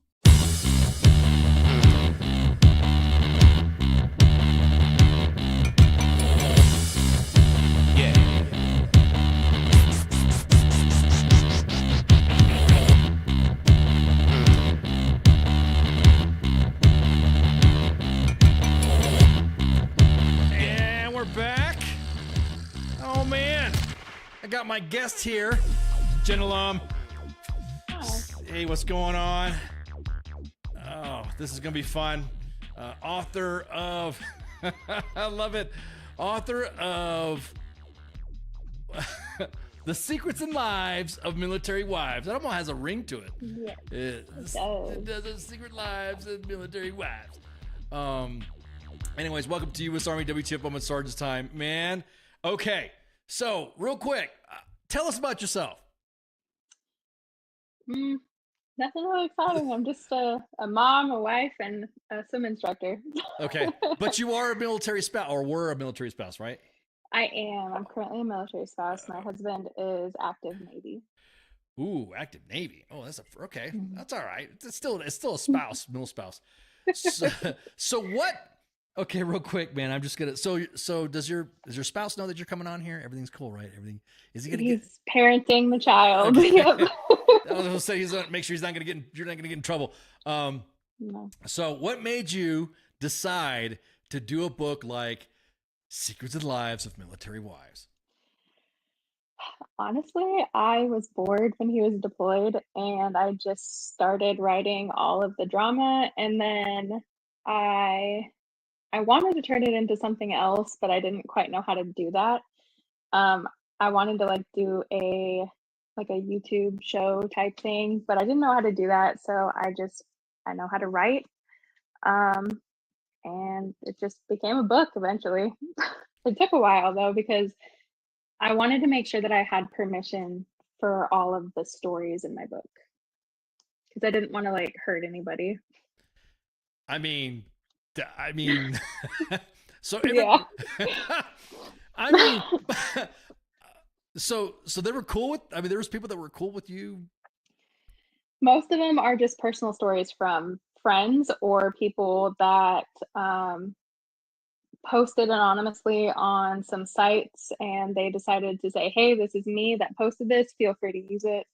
Got my guest here, Jenna Lumb. Hey, what's going on? Oh, this is gonna be fun. Author of I love it. Author of The Secrets and Lives of Military Wives. That almost has a ring to it. Yeah, it does. The Secret Lives of Military Wives. Anyways, welcome to U.S. Army W.T.F. Moment Sergeant's Time. Man, okay. So, real quick, tell us about yourself. Nothing really exciting. I'm just a mom, a wife, and a swim instructor. Okay, but you are a military spouse, or were a military spouse, right? I am. I'm currently a military spouse. My husband is active Navy. Ooh, active Navy. Oh, okay. That's all right. It's still a spouse, middle spouse. So what? Okay, real quick, man. I'm just gonna. So does your spouse know that you're coming on here? Everything's cool, right? Everything. Is he gonna He's parenting the child. Okay. Yep. I was gonna say he's gonna make sure he's not gonna get. You're not gonna get in trouble. No. So what made you decide to do a book like Secrets and Lives of Military Wives? Honestly, I was bored when he was deployed, and I just started writing all of the drama, and then I wanted to turn it into something else, but I didn't quite know how to do that. I wanted to do a YouTube show type thing, but I didn't know how to do that, so I know how to write. And it just became a book eventually. It took a while though, because I wanted to make sure that I had permission for all of the stories in my book, because I didn't want to hurt anybody. I mean, so Yeah. I mean, so they were cool with. I mean, there was people that were cool with you. Most of them are just personal stories from friends or people that posted anonymously on some sites, and they decided to say, "Hey, this is me that posted this. Feel free to use it."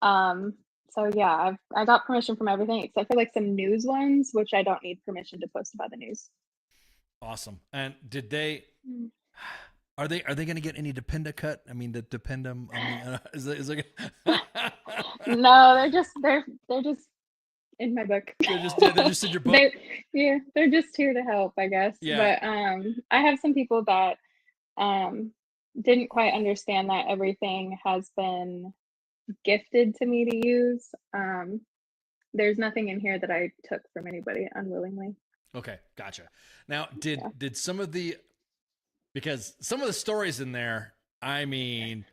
So yeah, I got permission from everything except for some news ones, which I don't need permission to post about the news. Awesome. And did they? Are they going to get any Dependa cut? I mean, the Dependum. I mean, is there? No, they're just in my book. They're just in your book. They're just here to help, I guess. Yeah. But I have some people that didn't quite understand that everything has been gifted to me to use. There's nothing in here that I took from anybody unwillingly. Okay, gotcha. Now, did some of the, because some of the stories in there, I mean,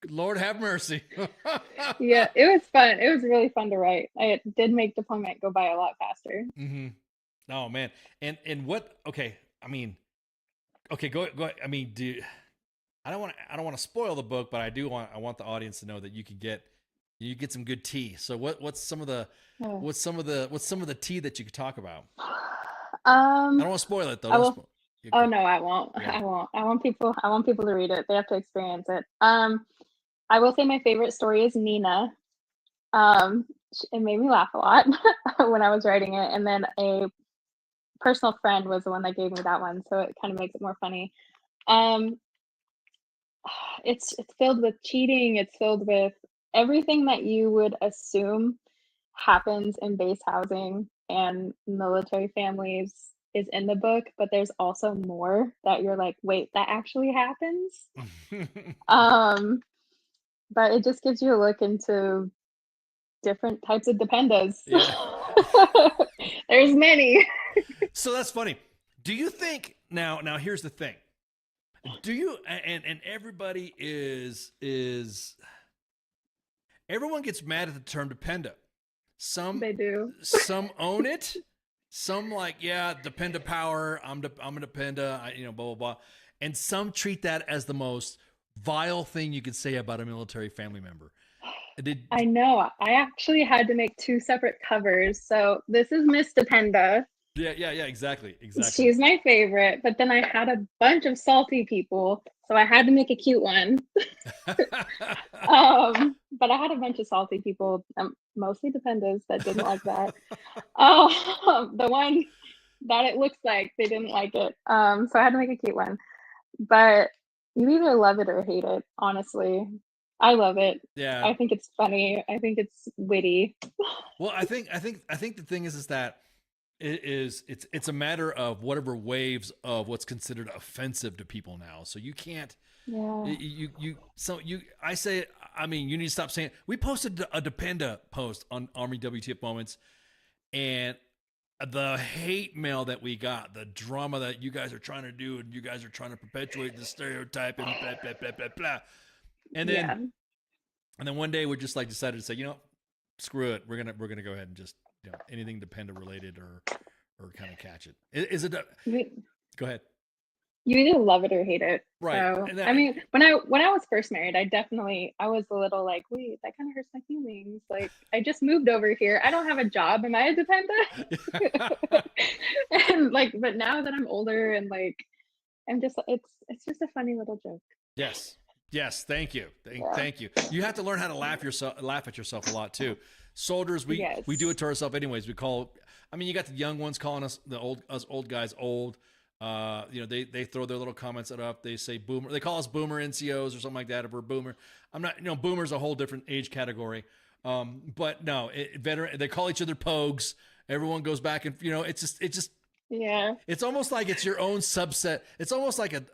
Lord have mercy. Yeah, it was fun. It was really fun to write. It did make deployment go by a lot faster. Mm-hmm. Oh man, and what? Okay, I mean, okay, go. I mean, I don't want to spoil the book, but I want the audience to know that you get some good tea. So what's some of the tea that you could talk about? I don't want to spoil it though. Oh no, I won't. Yeah. I won't. I want people to read it. They have to experience it. I will say my favorite story is Nina. It made me laugh a lot when I was writing it, and then a personal friend was the one that gave me that one, so it kind of makes it more funny. It's filled with cheating. It's filled with everything that you would assume happens in base housing and military families is in the book, but there's also more that you're like, wait, that actually happens. But it just gives you a look into different types of Dependas. Yeah. There's many. So that's funny. Do you think now here's the thing. Do you and everybody is everyone gets mad at the term Dependa. Some they do. Some own it. Some Dependa power. I'm a Dependa. Blah blah blah. And some treat that as the most vile thing you could say about a military family member. I know. I actually had to make 2 separate covers. So this is Miss Dependa. Yeah, exactly. She's my favorite, but then I had a bunch of salty people, so I had to make a cute one. But I had a bunch of salty people, mostly Dependas, that didn't like that. The one that it looks like they didn't like it, so I had to make a cute one. But you either love it or hate it, honestly. I love it. Yeah. I think it's funny. I think it's witty. Well, I think the thing is that it's a matter of whatever waves of what's considered offensive to people now. So you can't. Yeah. I say, I mean, you need to stop saying. We posted a Dependa post on Army WTF Moments, and the hate mail that we got, the drama that you guys are trying to do, and you guys are trying to perpetuate the stereotype and blah blah blah blah blah. And then one day we just like decided to say, you know, screw it. We're gonna go ahead and just, you know, anything Dependa related or kind of catch it. Is it? Go ahead. You either love it or hate it. Right. So, I mean, when I was first married, I was a little like, wait, that kind of hurts my feelings. Like, I just moved over here. I don't have a job. Am I a Dependa? And like, but now that I'm older and like, I'm just, it's just a funny little joke. Yes. Yes. Thank you. Thank you. You have to learn how to laugh at yourself a lot too. Soldiers, we do it to ourselves anyways. I mean, you got the young ones calling us old guys old. You know, they throw their little comments up. They say boomer. They call us boomer NCOs or something like that. If we're boomer, I'm not. You know, boomer's a whole different age category. But no, veteran. They call each other pogues. Everyone goes back and, you know, it's just. Yeah. It's almost like it's your own subset. It's almost like a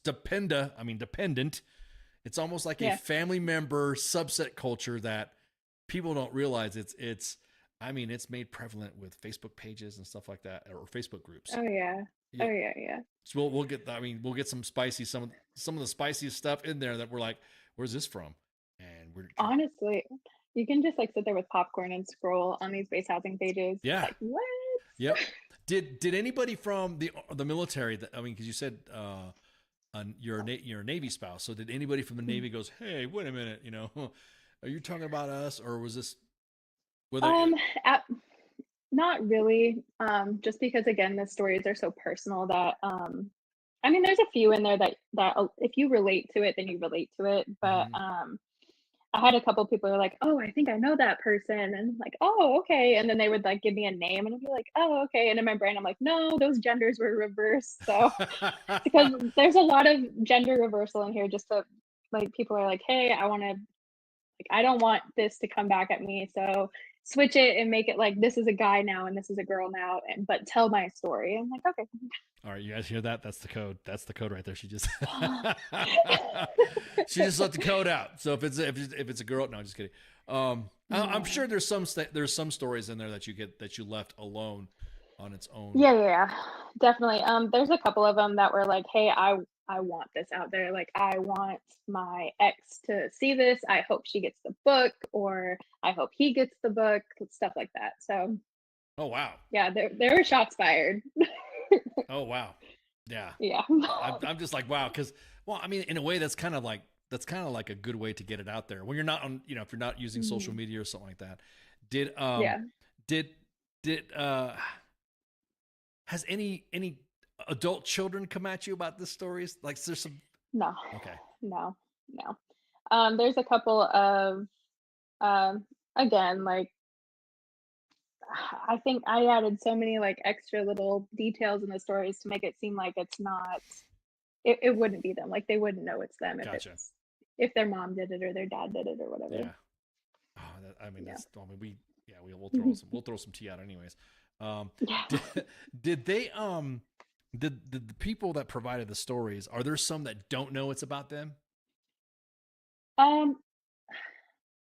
dependent. It's almost like a family member subset culture that people don't realize. It's made prevalent with Facebook pages and stuff like that, or Facebook groups. Oh yeah. Yeah. Oh yeah. So we'll get some spicy, some of the spiciest stuff in there that we're like, where's this from? And we're honestly, you can just like sit there with popcorn and scroll on these base housing pages. Yeah. Like, what? Yep. Did anybody from the military? Because you said you're a Navy spouse. So did anybody from the Navy goes, hey, wait a minute, you know, are you talking about us, or was this? Not really. Just because again, the stories are so personal that I mean, there's a few in there that if you relate to it, then you relate to it. But I had a couple people who were like, oh, I think I know that person, and I'm like, oh, okay. And then they would like give me a name, and I'd be like, oh, okay. And in my brain, I'm like, no, those genders were reversed. So because there's a lot of gender reversal in here, just to like people are like, hey, I don't want this to come back at me, so switch it and make it like this is a guy now and this is a girl now, but tell my story. I'm like, okay. All right, you guys hear that? That's the code. That's the code right there. She just let the code out. So if it's a girl, no, just kidding. I'm sure there's some stories in there that you left alone on its own. Yeah, definitely. There's a couple of them that were like, hey, I want this out there. Like, I want my ex to see this. I hope she gets the book, or I hope he gets the book, stuff like that. So. Oh, wow. Yeah, there were shots fired. Oh, wow. Yeah. Yeah. I'm just like, wow. Because, well, I mean, in a way, that's kind of like a good way to get it out there when you're not on, you know, if you're not using social media or something like that. Has any adult children come at you about this stories? Like, there's some. No. Okay. No. There's a couple of, again, like, I think I added so many like extra little details in the stories to make it seem like it's not. It wouldn't be them. Like, they wouldn't know it's them if their mom did it or their dad did it or whatever. Yeah. We'll throw some tea out anyways. Did they did the people that provided the stories, are there some that don't know it's about them? I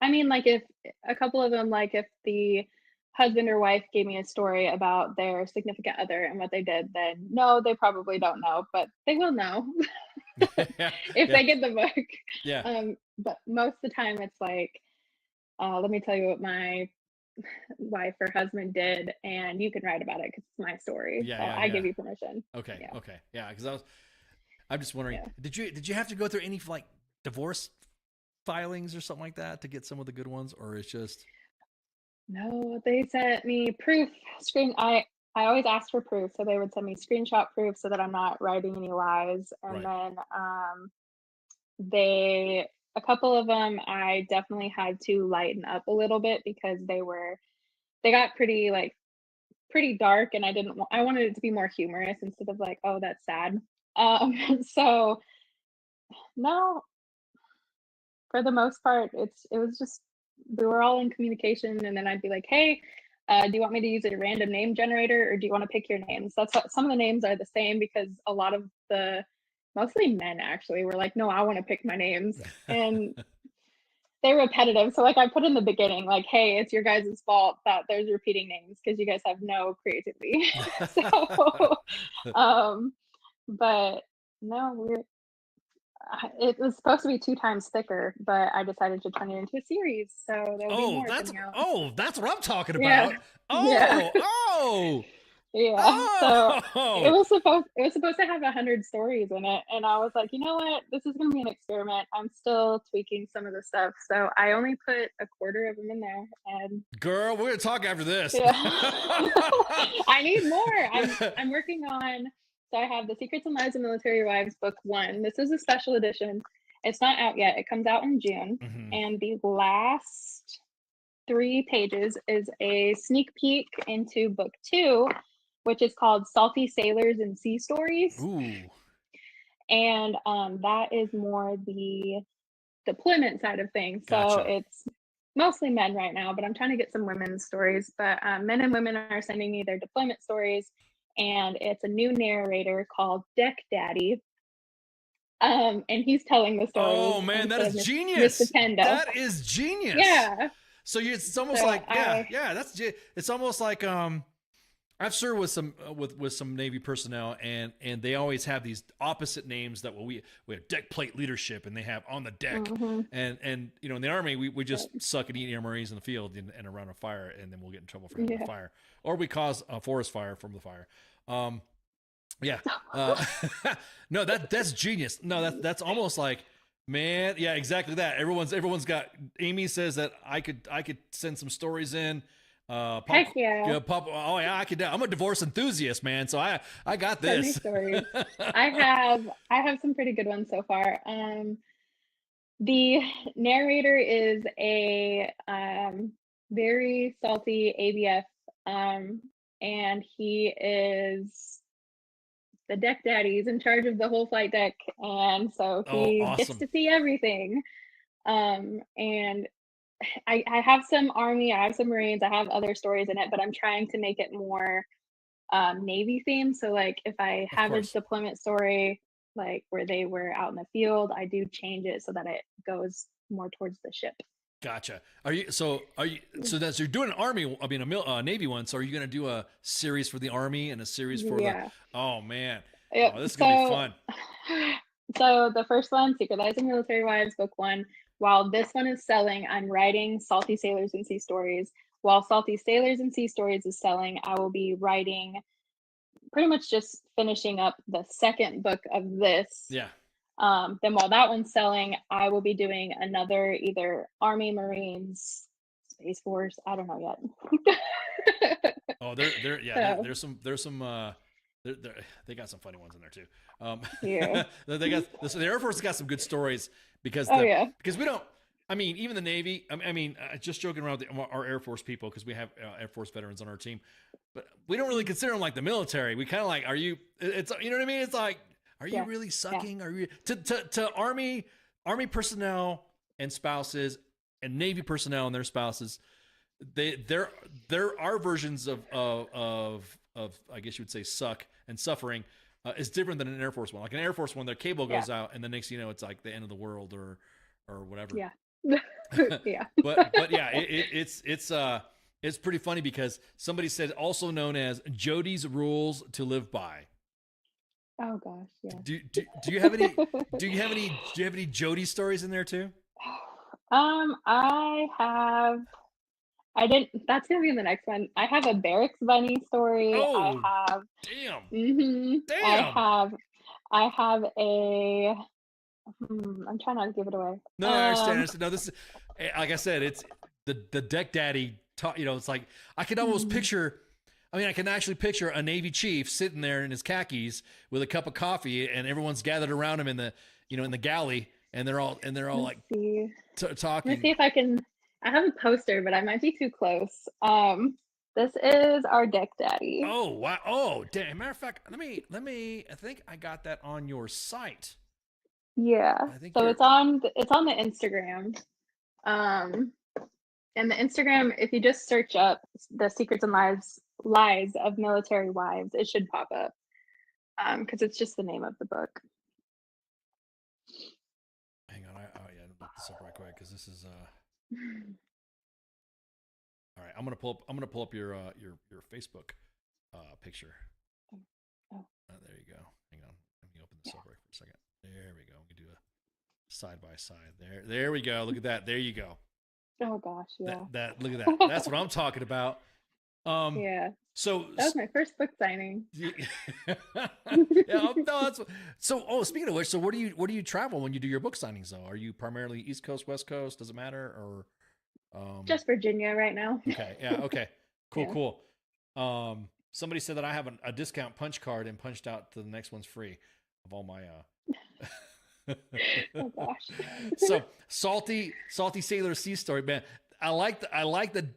mean, like, if a couple of them, like if the husband or wife gave me a story about their significant other and what they did, then no, they probably don't know, but they will know if they get the book. Yeah. But most of the time it's like, let me tell you what my wife or husband did, and you can write about it because it's my story. I give you permission. Okay. Okay. Yeah. Because I'm just wondering, did you have to go through any like divorce filings or something like that to get some of the good ones, or it's just? No, they sent me proof I always asked for proof, so they would send me screenshot proof so that I'm not writing any lies. And then a couple of them I definitely had to lighten up a little bit because they got pretty dark, and I wanted it to be more humorous instead of like, oh, that's sad. So no, for the most part, it was just we were all in communication, and then I'd be like, hey, do you want me to use a random name generator, or do you want to pick your names? That's what, some of the names are the same because a lot of mostly men actually were like, no, I want to pick my names, and they're repetitive. So like I put in the beginning, like, hey, it's your guys' fault that there's repeating names because you guys have no creativity. So, but no, it was supposed to be 2 times thicker, but I decided to turn it into a series. So there'll be more coming out. That's what I'm talking Yeah. about. Yeah. Yeah. So Oh. it was supposed to have 100 stories in it, and I was like, you know what, this is gonna be an experiment. I'm still tweaking some of the stuff, so I only put a quarter of them in there. And girl, we're gonna talk after this. Yeah. I need more. I'm working on. So I have The Secrets and Lives of Military Wives, Book 1. This is a special edition. It's not out yet. It comes out in June, and the last 3 pages is a sneak peek into Book 2, which is called Salty Sailors and Sea Stories. Ooh. And that is more the deployment side of things. So Gotcha. it's mostly men right now, but I'm trying to get some women's stories. But men and women are sending me their deployment stories, and it's a new narrator called Deck Daddy. And he's telling the stories. Oh man, that is genius. Dependas. That is genius. Yeah. So it's almost So like it's almost like I've served with some Navy personnel, and they always have these opposite names that we have deck plate leadership, and they have on the deck, and you know, in the Army we just suck at eating our Marines in the field and around a fire, and then we'll get in trouble for having a fire, or we cause a forest fire from the fire. No, that's genius. No, that's almost like, man, yeah, exactly that. Everyone's got. Amy says that I could send some stories in. Heck yeah. Oh yeah, I could. I'm a divorce enthusiast, man. So I got this. Stories. I have some pretty good ones so far. The narrator is a very salty ABF, and he is the deck daddy. He's in charge of the whole flight deck, and so he gets to see everything. And I have some Army, I have some Marines, I have other stories in it, but I'm trying to make it more Navy themed. So like if I have a deployment story like where they were out in the field, I do change it so that it goes more towards the ship. Gotcha. So that's, you're doing an Army, a Navy one. So are you going to do a series for the Army and a series for oh man. Yep. Oh, this is going to be fun. So the first one, Secret Lives of Military Wives, Book 1. While this one is selling, I'm writing Salty Sailors and Sea Stories. While Salty Sailors and Sea Stories is selling, I will be writing, pretty much just finishing up the second book of this. Yeah. Then while that one's selling, I will be doing another either Army, Marines, Space Force. I don't know yet. Oh, there's some they got some funny ones in there too. Yeah. The Air Force has got some good stories because because we don't. I mean, even the Navy. I mean, just joking around with our Air Force people because we have Air Force veterans on our team, but we don't really consider them like the military. We kind of like, are you? It's, you know what I mean? It's like, are you really sucking? Are you to Army personnel and spouses and Navy personnel and their spouses? There are versions of I guess you would say suck and suffering is different than an Air Force one. Like an Air Force one, their cable goes out, and the next you know, it's like the end of the world or whatever. Yeah. Yeah. but yeah, it's pretty funny because somebody said also known as Jody's rules to live by. Oh gosh, yeah. Do you have any Jody stories in there too? That's gonna be in the next one. I have a barracks bunny story. Oh, Damn. I have a. I'm trying not to give it away. No, I understand. No, this is, like I said, it's the deck daddy. You know, it's like I can almost picture. I mean, I can actually picture a Navy chief sitting there in his khakis with a cup of coffee, and everyone's gathered around him in the galley, and they're all like talking. Let's see if I can. I have a poster, but I might be too close. This is our deck daddy. Oh wow! Oh damn! Matter of fact, let me. I think I got that on your site. Yeah. I think So you're... it's on the Instagram. And the Instagram, if you just search up the secrets and lies of military wives, it should pop up. Because it's just the name of the book. Hang on, I'll look this up right quick because this is all right. I'm gonna pull up your Facebook picture. Oh. There you go. Hang on, let me open this up right for a second. There we go. We can do a side by side. There we go. Look at that. There you go. Oh gosh, yeah. That look at that. That's what I'm talking about. Yeah. So that was my first book signing. Yeah, no, speaking of which, so where do you travel when you do your book signings though? Are you primarily East Coast, West Coast? Does it matter? Or just Virginia right now. Okay. Yeah. Okay. Cool. Yeah. Cool. Somebody said that I have a discount punch card and punched out to the next one's free of all my Oh gosh. So salty sailor sea story, man. I like that.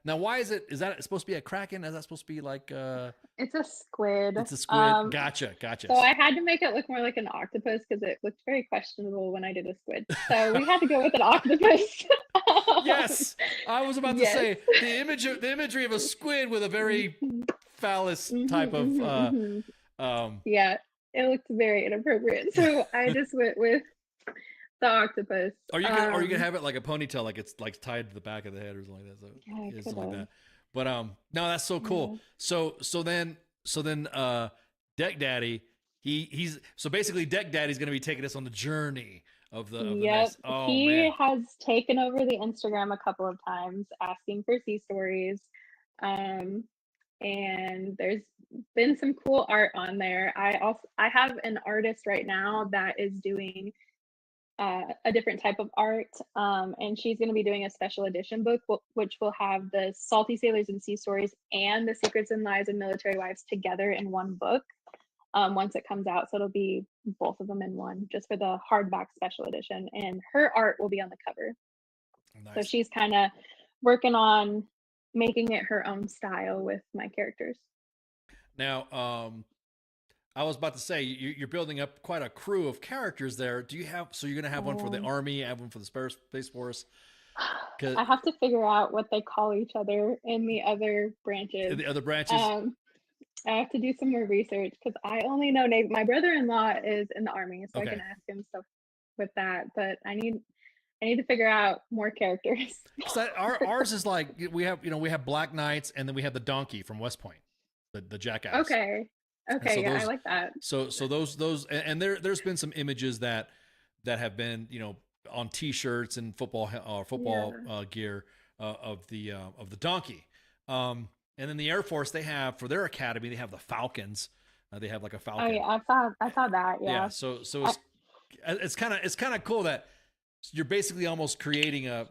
Now, why is that supposed to be a kraken? Is that supposed to be like it's a squid. It's a squid. Gotcha. So I had to make it look more like an octopus because it looked very questionable when I did a squid. So we had to go with an octopus. Yes, I was about to say the imagery of a squid with a very phallus type of yeah, it looked very inappropriate. So I just went with the octopus. Are you gonna have it like a ponytail, like it's like tied to the back of the head or something like that? So yeah, something like that. But no, that's so cool. Yeah. So then Deck Daddy, he's so basically Deck Daddy's gonna be taking us on the journey of the next. Oh, he has taken over the Instagram a couple of times asking for sea stories. And there's been some cool art on there. I have an artist right now that is doing a different type of art, and she's going to be doing a special edition book which will have the Salty Sailors and Sea Stories and the Secrets and Lies of Military Wives together in one book once it comes out. So it'll be both of them in one, just for the hardback special edition, and her art will be on the cover. Nice. So she's kind of working on making it her own style with my characters. Now, I was about to say, you're building up quite a crew of characters there. Do you have, so you're going to have one for the Army, have one for the Space Force? I have to figure out what they call each other in the other branches. The other branches? I have to do some more research because I only know Navy. My brother-in-law is in the Army, so I can ask him stuff with that, but I need to figure out more characters. Ours is like, we have Black Knights, and then we have the donkey from West Point, the jackass. Okay, so I like that. So those, and there's been some images that have been, on T-shirts and football gear of the donkey. And then the Air Force, they have, for their academy, they have the Falcons. They have like a Falcon. Oh yeah, I saw that. Yeah. So it's kind of cool that you're basically almost creating a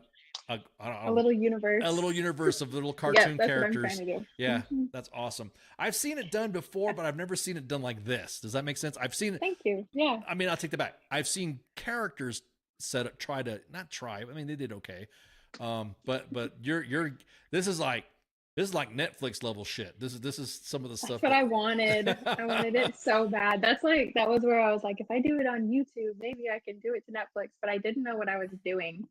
little universe. A little universe of little cartoon that's characters. What I'm trying to do. Yeah, that's awesome. I've seen it done before, but I've never seen it done like this. Does that make sense? I've seen it. Thank you. Yeah. I mean, I'll take that back. I've seen characters try. I mean, they did okay. But this is like Netflix level shit. This is some of the stuff. That's what I wanted. I wanted it so bad. That was where I was like, if I do it on YouTube, maybe I can do it to Netflix, but I didn't know what I was doing.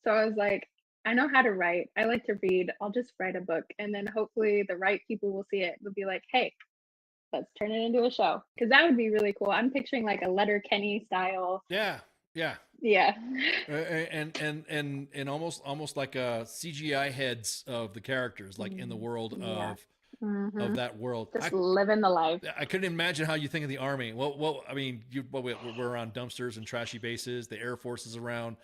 So I was like, I know how to write. I like to read. I'll just write a book. And then hopefully the right people will see it. They'll be like, hey, let's turn it into a show. Because that would be really cool. I'm picturing like a Letterkenny style. Yeah. And almost like CGI heads of the characters, like in the world of that world. Just living the life. I couldn't imagine how you think of the Army. Well, I mean, we're around dumpsters and trashy bases. The Air Force is around,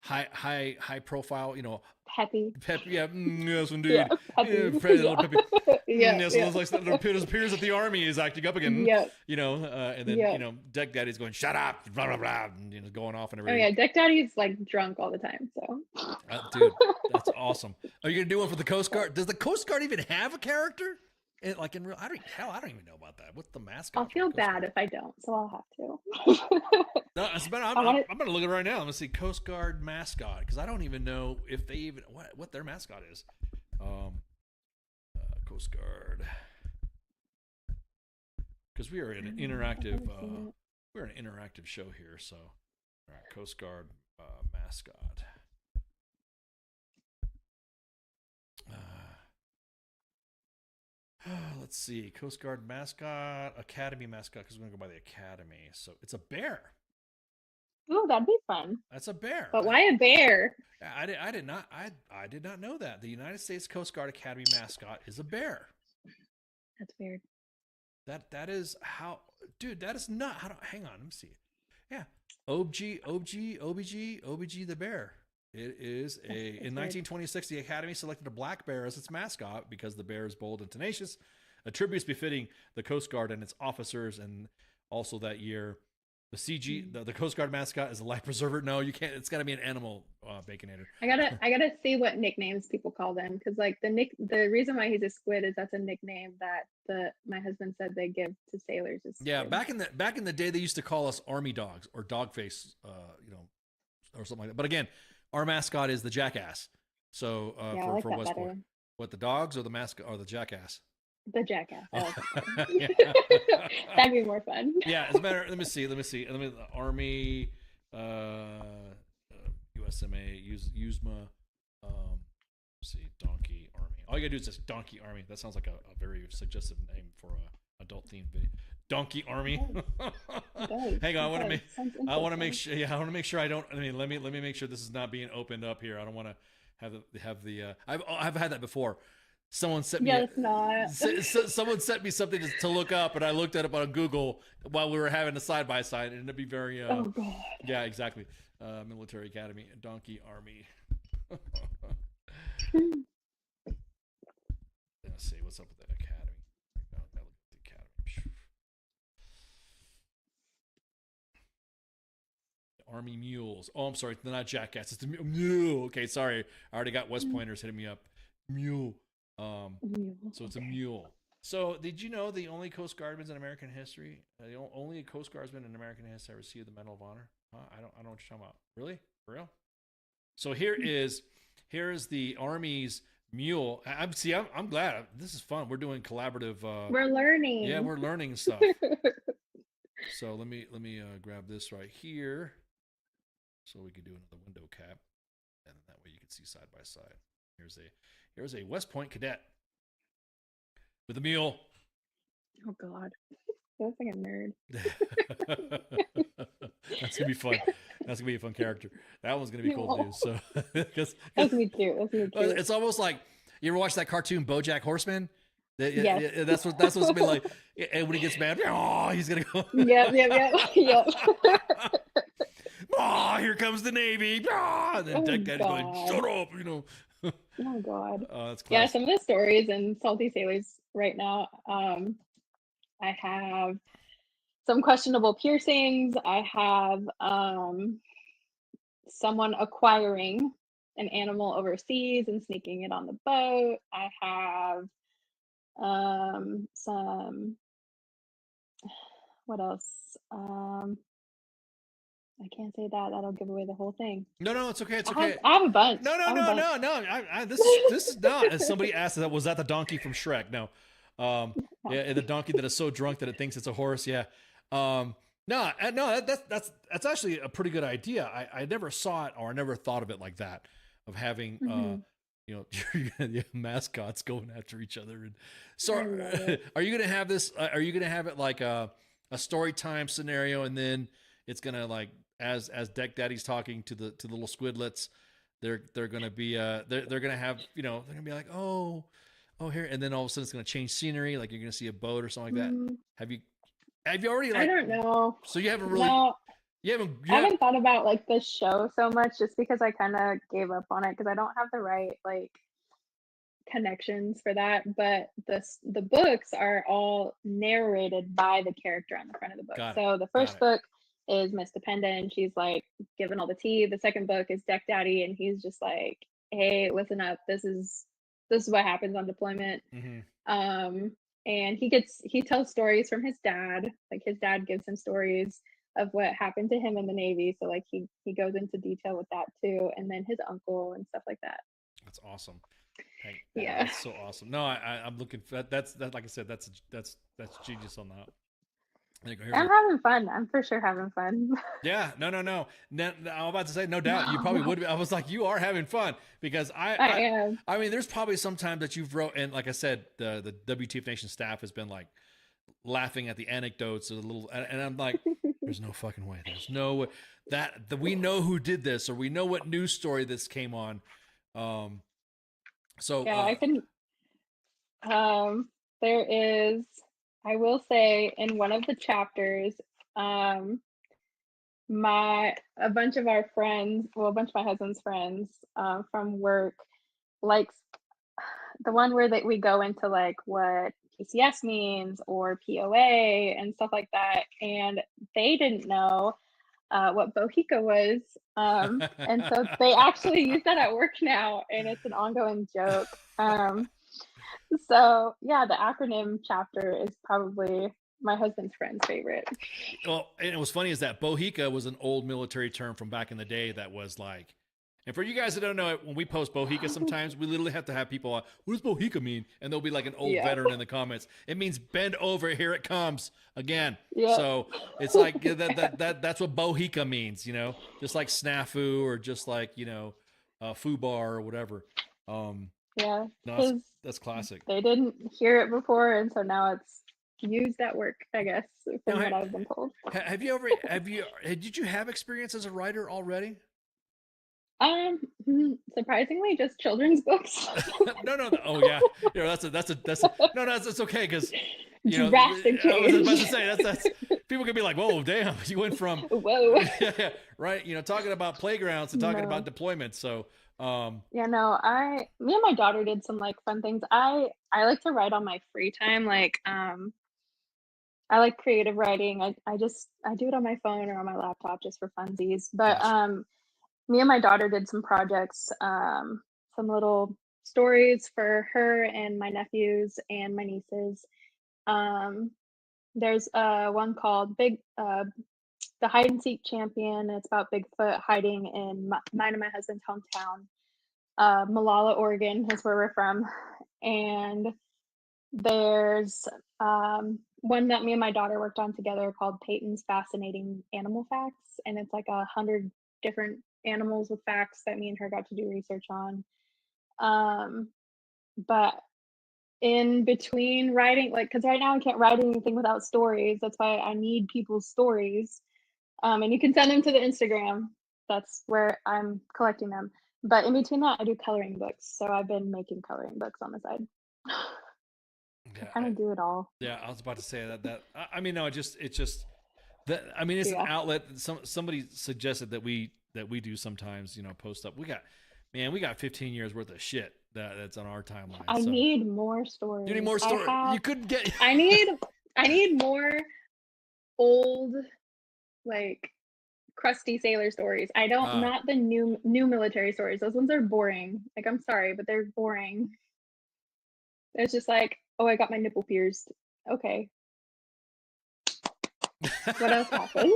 high profile, peppy. Yeah, yes, indeed. Yeah, peppy. Yeah. Yes, yeah. Like it appears that the Army is acting up again. Yeah. And then Deck Daddy's going, shut up, blah blah blah, and going off and everything. Oh yeah, Deck Daddy's like drunk all the time. So. Dude, that's awesome. Are you gonna do one for the Coast Guard? Does the Coast Guard even have a character? Like in real, I don't even know about that. What's the mascot? I'll feel bad if I don't, so I'll have to. No, I'm gonna look at it right now. I'm gonna see Coast Guard mascot because I don't even know if they even what their mascot is. Coast Guard. because we are in an interactive we're an interactive show here. So, all right, Coast Guard mascot. Let's see, Coast Guard mascot, Academy mascot, because we're gonna go by the Academy. So it's a bear. Oh, that'd be fun. That's a bear. But why a bear? I did not know that the United States Coast Guard Academy mascot is a bear. That's weird. That is how, dude. That is not how. Hang on, let me see. Yeah, OBG the bear. It is in 1926, the Academy selected a black bear as its mascot because the bear is bold and tenacious, attributes befitting the Coast Guard and its officers. And also that year, the Coast Guard mascot is a life preserver. No, you can't. It's got to be an animal baconator. I gotta see what nicknames people call them, because like the reason why he's a squid is that's a nickname that my husband said they give to sailors. Yeah, back in the day, they used to call us army dogs or dog face, or something like that. But again, our mascot is the jackass. So for West Point, what, the dogs or the mascot or the jackass? The jackass. Oh. That'd be more fun. Yeah, it's better. Let me see. The Army, USMA, USMA. Let's see, Donkey Army. All you gotta do is just Donkey Army. That sounds like a very suggestive name for a adult themed video. Donkey Army. Hang on, I want to make sure. Yeah, I want to make sure I don't. I mean, let me make sure this is not being opened up here. I don't want to have the. I've had that before. Someone sent me. Someone sent me something to look up, and I looked at it on Google while we were having a side by side, and it'd be very. Oh God. Yeah, exactly. Military Academy, Donkey Army. Let's see what's up with that academy. Army mules. Oh, I'm sorry. They're not jackass. It's the mule. Okay, sorry. I already got West Pointers hitting me up. Mule. So it's a mule. So did you know the only Coast Guardsman in American history, the only Coast Guardsman in American history received the Medal of Honor? Huh? I don't know what you're talking about. Really? For real? So here is the Army's mule. I'm glad. This is fun. We're doing collaborative. We're learning. Yeah, we're learning stuff. So let me grab this right here. So we can do another window cap, and that way you can see side by side. Here's a West Point cadet with a mule. Oh God, he looks like a nerd. That's gonna be fun. That's gonna be a fun character. That one's gonna be cool to do. So that's gonna be cute. It's almost like you ever watch that cartoon BoJack Horseman? Yes. That's what's gonna be like. And when he gets mad, oh, he's gonna go. Yep. Oh, here comes the Navy. Oh, and then Deck Daddy's going, shut up, Oh God. That's classic. Yeah, some of the stories in Salty Sailors right now. I have some questionable piercings. I have someone acquiring an animal overseas and sneaking it on the boat. I have some, what else? I can't say that. That'll give away the whole thing. No, it's okay. It's okay. I have a bunch. No. This is not. As somebody asked, was that the donkey from Shrek? No. Yeah, the donkey that is so drunk that it thinks it's a horse. Yeah. No. That's actually a pretty good idea. I never saw it, or I never thought of it like that, of having your mascots going after each other. And so, are you gonna have this? Are you gonna have it like a story time scenario, and then it's gonna like as Deck Daddy's talking to the little squidlets, they're gonna be they're gonna have they're gonna be like oh here, and then all of a sudden it's gonna change scenery, like you're gonna see a boat or something like that. Have you already like? I don't know. So you haven't really. No, I haven't thought about like the show so much, just because I kind of gave up on it because I don't have the right like connections for that. But the books are all narrated by the character on the front of the book. So the first book is Miss Dependa, and she's like giving all the tea. The second book is Deck Daddy, and he's just like, hey, listen up, this is what happens on deployment. And he tells stories from his dad. Like his dad gives him stories of what happened to him in the Navy, so like he goes into detail with that too, and then his uncle and stuff like that. That's awesome. Yeah, that's so awesome. No, I'm looking for that's like I said, that's genius on that. I'm having fun. I'm for sure having fun. Yeah, no. I'm about to say, no doubt, you probably would be. I was like, you are having fun because I am. I mean, there's probably some time that you've wrote, and like I said, the WTF Nation staff has been like laughing at the anecdotes of the little, and I'm like, there's no fucking way. There's no way that we know who did this, or we know what news story this came on. So yeah, I can. There is. I will say in one of the chapters, a bunch of our friends, well, a bunch of my husband's friends from work, likes the one where that we go into like what PCS means or POA and stuff like that, and they didn't know what Bohica was, and so they actually use that at work now, and it's an ongoing joke. So yeah, the acronym chapter is probably my husband's friend's favorite. Well, and it was funny is that Bohica was an old military term from back in the day that was like, and for you guys that don't know it, when we post Bohica, sometimes we literally have to have people what does Bohica mean? And there'll be like an old veteran in the comments. It means bend over, here it comes again. Yeah. So it's like that's what Bohica means, you know, just like snafu or just like, you know, foobar or whatever. Yeah, no, that's classic. They didn't hear it before, and so now it's used at work, I guess, from what I've been told. Did you have experience as a writer already? Surprisingly, just children's books. No. Oh yeah, that's okay because you know. Drastic change. I was about to say that's people can be like, whoa, damn, you went from whoa, yeah, right. You know, talking about playgrounds to talking about deployments. So. Yeah, no, me and my daughter did some like fun things. I like to write on my free time. Like, I like creative writing. I do it on my phone or on my laptop just for funsies. But me and my daughter did some projects, some little stories for her and my nephews and my nieces. There's one called the Hide and Seek Champion. It's about Bigfoot hiding in mine and my husband's hometown. Malala, Oregon is where we're from. And there's one that me and my daughter worked on together called Peyton's Fascinating Animal Facts. And it's like 100 different animals with facts that me and her got to do research on. But in between writing, like, because right now I can't write anything without stories. That's why I need people's stories. And you can send them to the Instagram. That's where I'm collecting them. But in between that, I do coloring books. So I've been making coloring books on the side. Yeah, I kind of do it all. Yeah, I was about to say that. I mean, no, it's just that. I mean, it's an outlet. Somebody suggested that we do sometimes. You know, post up. We got 15 years worth of shit that's on our timeline. I need more stories. You need more stories. You couldn't get. I need more old, like, crusty sailor stories. I don't not the new military stories. Those ones are boring. Like, I'm sorry, but they're boring. It's just like, oh, I got my nipple pierced. Okay. What else happened?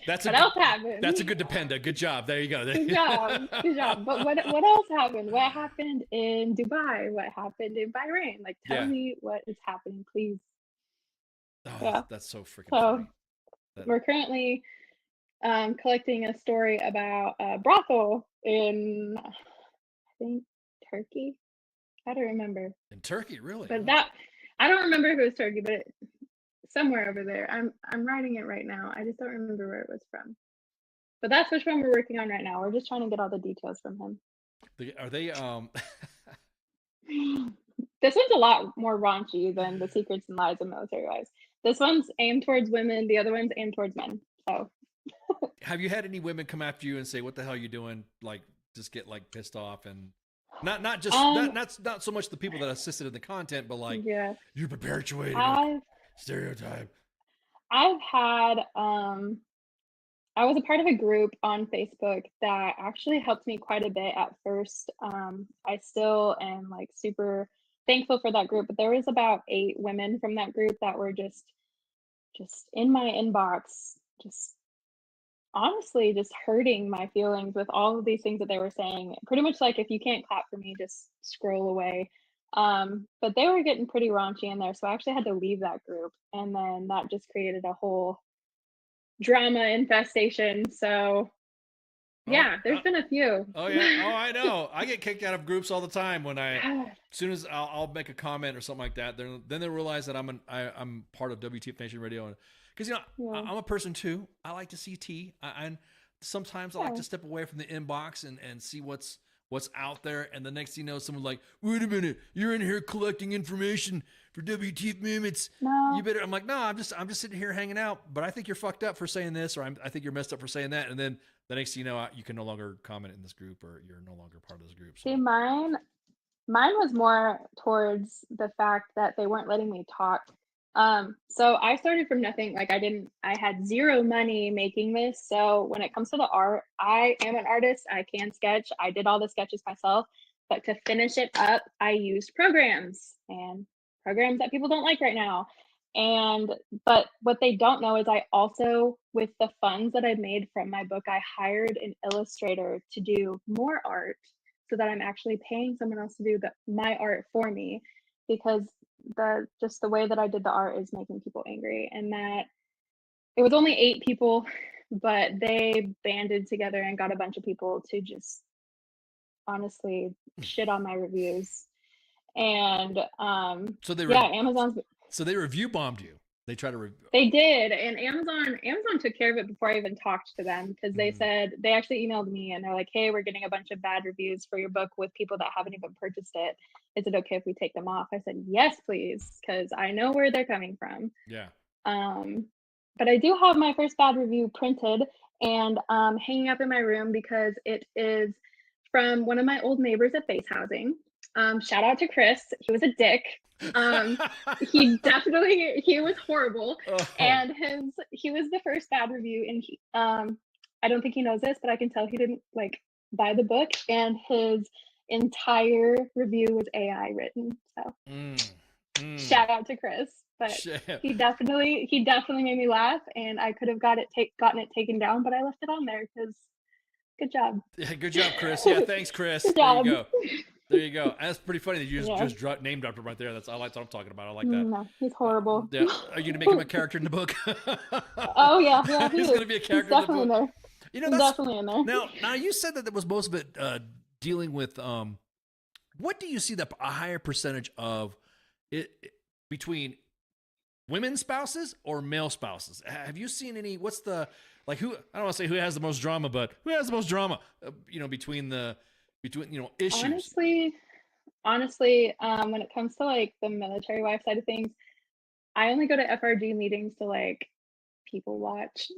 What else happened? That's a good Dependa. Good job. There you go. Good job. But what else happened? What happened in Dubai? What happened in Bahrain? Like, tell me what is happening, please. Oh, that's so freaking funny. We're currently collecting a story about a brothel in, I think, Turkey. I don't remember. In Turkey, really? But I don't remember if it was Turkey, but somewhere over there. I'm writing it right now. I just don't remember where it was from. But that's which one we're working on right now. We're just trying to get all the details from him. Are they This one's a lot more raunchy than the secrets and lies of military wives. This one's aimed towards women. The other one's aimed towards men. So have you had any women come after you and say, what the hell are you doing? Like, just get like pissed off and not just not so much the people that assisted in the content, but like, you're perpetuating stereotype. I've had I was a part of a group on Facebook that actually helped me quite a bit at first. I still am like super thankful for that group, but there was about 8 women from that group that were just in my inbox, just honestly just hurting my feelings with all of these things that they were saying. Pretty much like, if you can't clap for me, just scroll away. But they were getting pretty raunchy in there, so I actually had to leave that group, and then that just created a whole drama infestation. So yeah, there's been a few. Oh yeah. Oh, I know. I get kicked out of groups all the time when as soon as I'll make a comment or something like that. Then they realize that I'm part of W.T.F Nation Radio, because I'm a person too. I like to see tea, and sometimes I like to step away from the inbox and see what's out there. And the next thing you know, someone's like, "Wait a minute, you're in here collecting information for WTF Minutes. No. You better." I'm like, "No, I'm just sitting here hanging out. But I think you're fucked up for saying this, or I think you're messed up for saying that." And then the next thing you know, you can no longer comment in this group, or you're no longer part of this group. So. See, mine was more towards the fact that they weren't letting me talk. So I started from nothing. Like I had zero money making this. So when it comes to the art, I am an artist. I can sketch. I did all the sketches myself, but to finish it up, I used programs that people don't like right now. But what they don't know is I also, with the funds that I made from my book, I hired an illustrator to do more art, so that I'm actually paying someone else to do my art for me, because the way that I did the art is making people angry. And that it was only 8 people, but they banded together and got a bunch of people to just honestly shit on my reviews. And Amazon's. So they review bombed you. They try to. They did, and Amazon took care of it before I even talked to them, because they said, they actually emailed me and they're like, "Hey, we're getting a bunch of bad reviews for your book with people that haven't even purchased it. Is it okay if we take them off?" I said, "Yes, please," because I know where they're coming from. Yeah. But I do have my first bad review printed and hanging up in my room, because it is from one of my old neighbors at Base Housing. Shout out to Chris. He was a dick. He was horrible. And he was the first bad review, and I don't think he knows this, but I can tell he didn't buy the book, and his entire review was AI written. So shout out to Chris. But he definitely made me laugh, and I could have gotten it taken down, but I left it on there because good job. Yeah, good job, Chris. Yeah, thanks, Chris. Good job. There you go. There you go. That's pretty funny that you just name dropped him right there. I like what I'm talking about. I like that. No, he's horrible. Yeah. Are you gonna make him a character in the book? Oh yeah, he's gonna be a character he's definitely in the book. In there. That's definitely in there. Now you said that was most of it dealing with what do you see a higher percentage of it between women spouses or male spouses? Have you seen any? What's the who? I don't want to say who has the most drama, but who has the most drama? Between issues. Honestly, when it comes to the military wife side of things, I only go to FRG meetings to people watch.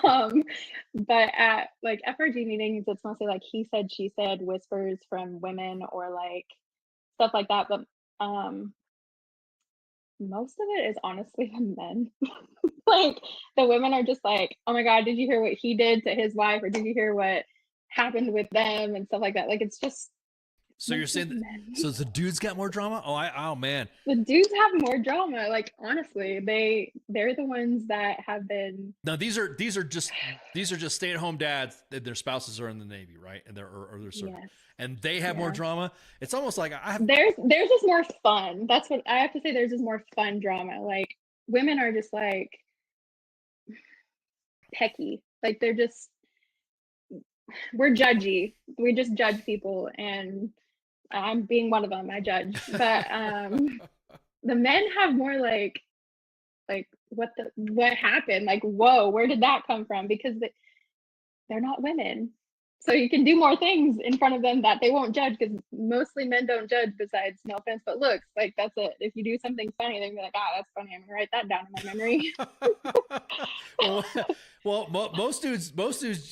But at FRG meetings, it's mostly he said, she said, whispers from women or stuff like that. But most of it is honestly the men. The women are just oh my God, did you hear what he did to his wife, or did you hear what happened with them and stuff like that? It's just. So you're saying so the dudes got more drama? Oh man. The dudes have more drama. Honestly, they're the ones that have been. Now these are just stay-at-home dads. Their spouses are in the Navy, right? And they're serving. Yes. And they have more drama. It's almost like there's just more fun. That's what I have to say. There's just more fun drama. Women are just pecky. They're just. We're judgy. We just judge people, and I'm being one of them. I judge, but the men have more what happened? Whoa, where did that come from? Because they're not women, so you can do more things in front of them that they won't judge, because mostly men don't judge. Besides, no offense, but looks. That's it. If you do something funny, they're gonna be that's funny. I'm gonna write that down in my memory. Well, most dudes,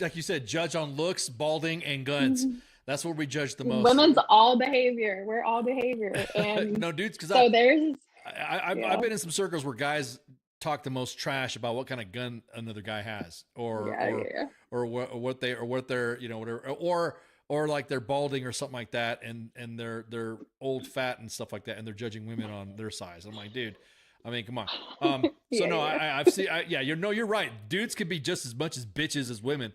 like you said, judge on looks, balding, and guns. Mm-hmm. That's where we judge the most. Women's all behavior. We're all behavior. And no, dudes, because I've been in some circles where guys talk the most trash about what kind of gun another guy has, or what they're whatever, or they're balding or something like that, and they're old, fat, and stuff like that, and they're judging women on their size. I'm like, dude. I mean, come on. I've seen. You're right. Dudes could be just as much as bitches as women.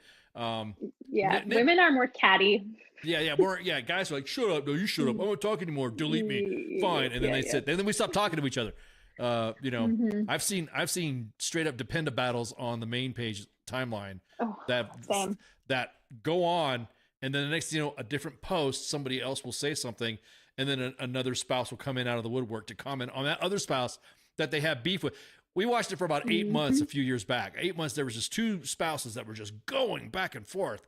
Yeah, women are more catty. Yeah. Guys are like, shut up, no, you shut up. I won't talk anymore. Delete me. Fine, and then they sit. And then we stop talking to each other. I've seen straight up Dependa battles on the main page timeline that go on, and then the next a different post, somebody else will say something, and then another spouse will come in out of the woodwork to comment on that other spouse that they have beef with. We watched it for about 8 months a few years back. 8 months, there was just two spouses that were just going back and forth.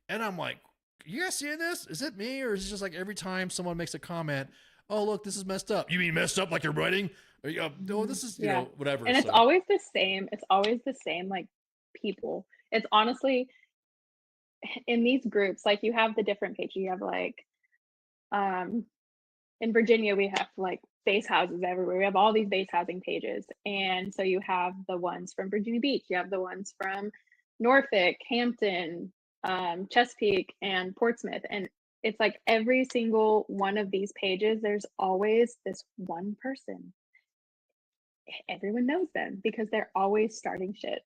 And I'm like, you guys seeing this? Is it me? Or is it just like every time someone makes a comment, oh, look, this is messed up. You mean messed up like you're writing? Or, no, this is, whatever. And it's always the same. It's always the same, like, people. It's honestly, in these groups, like, you have the different pages. You have, like, in Virginia, we have, like, base houses everywhere. We have all these base housing pages. And so you have the ones from Virginia Beach. You have the ones from Norfolk, Hampton, Chesapeake, and Portsmouth. And it's like every single one of these pages, there's always this one person. Everyone knows them because they're always starting shit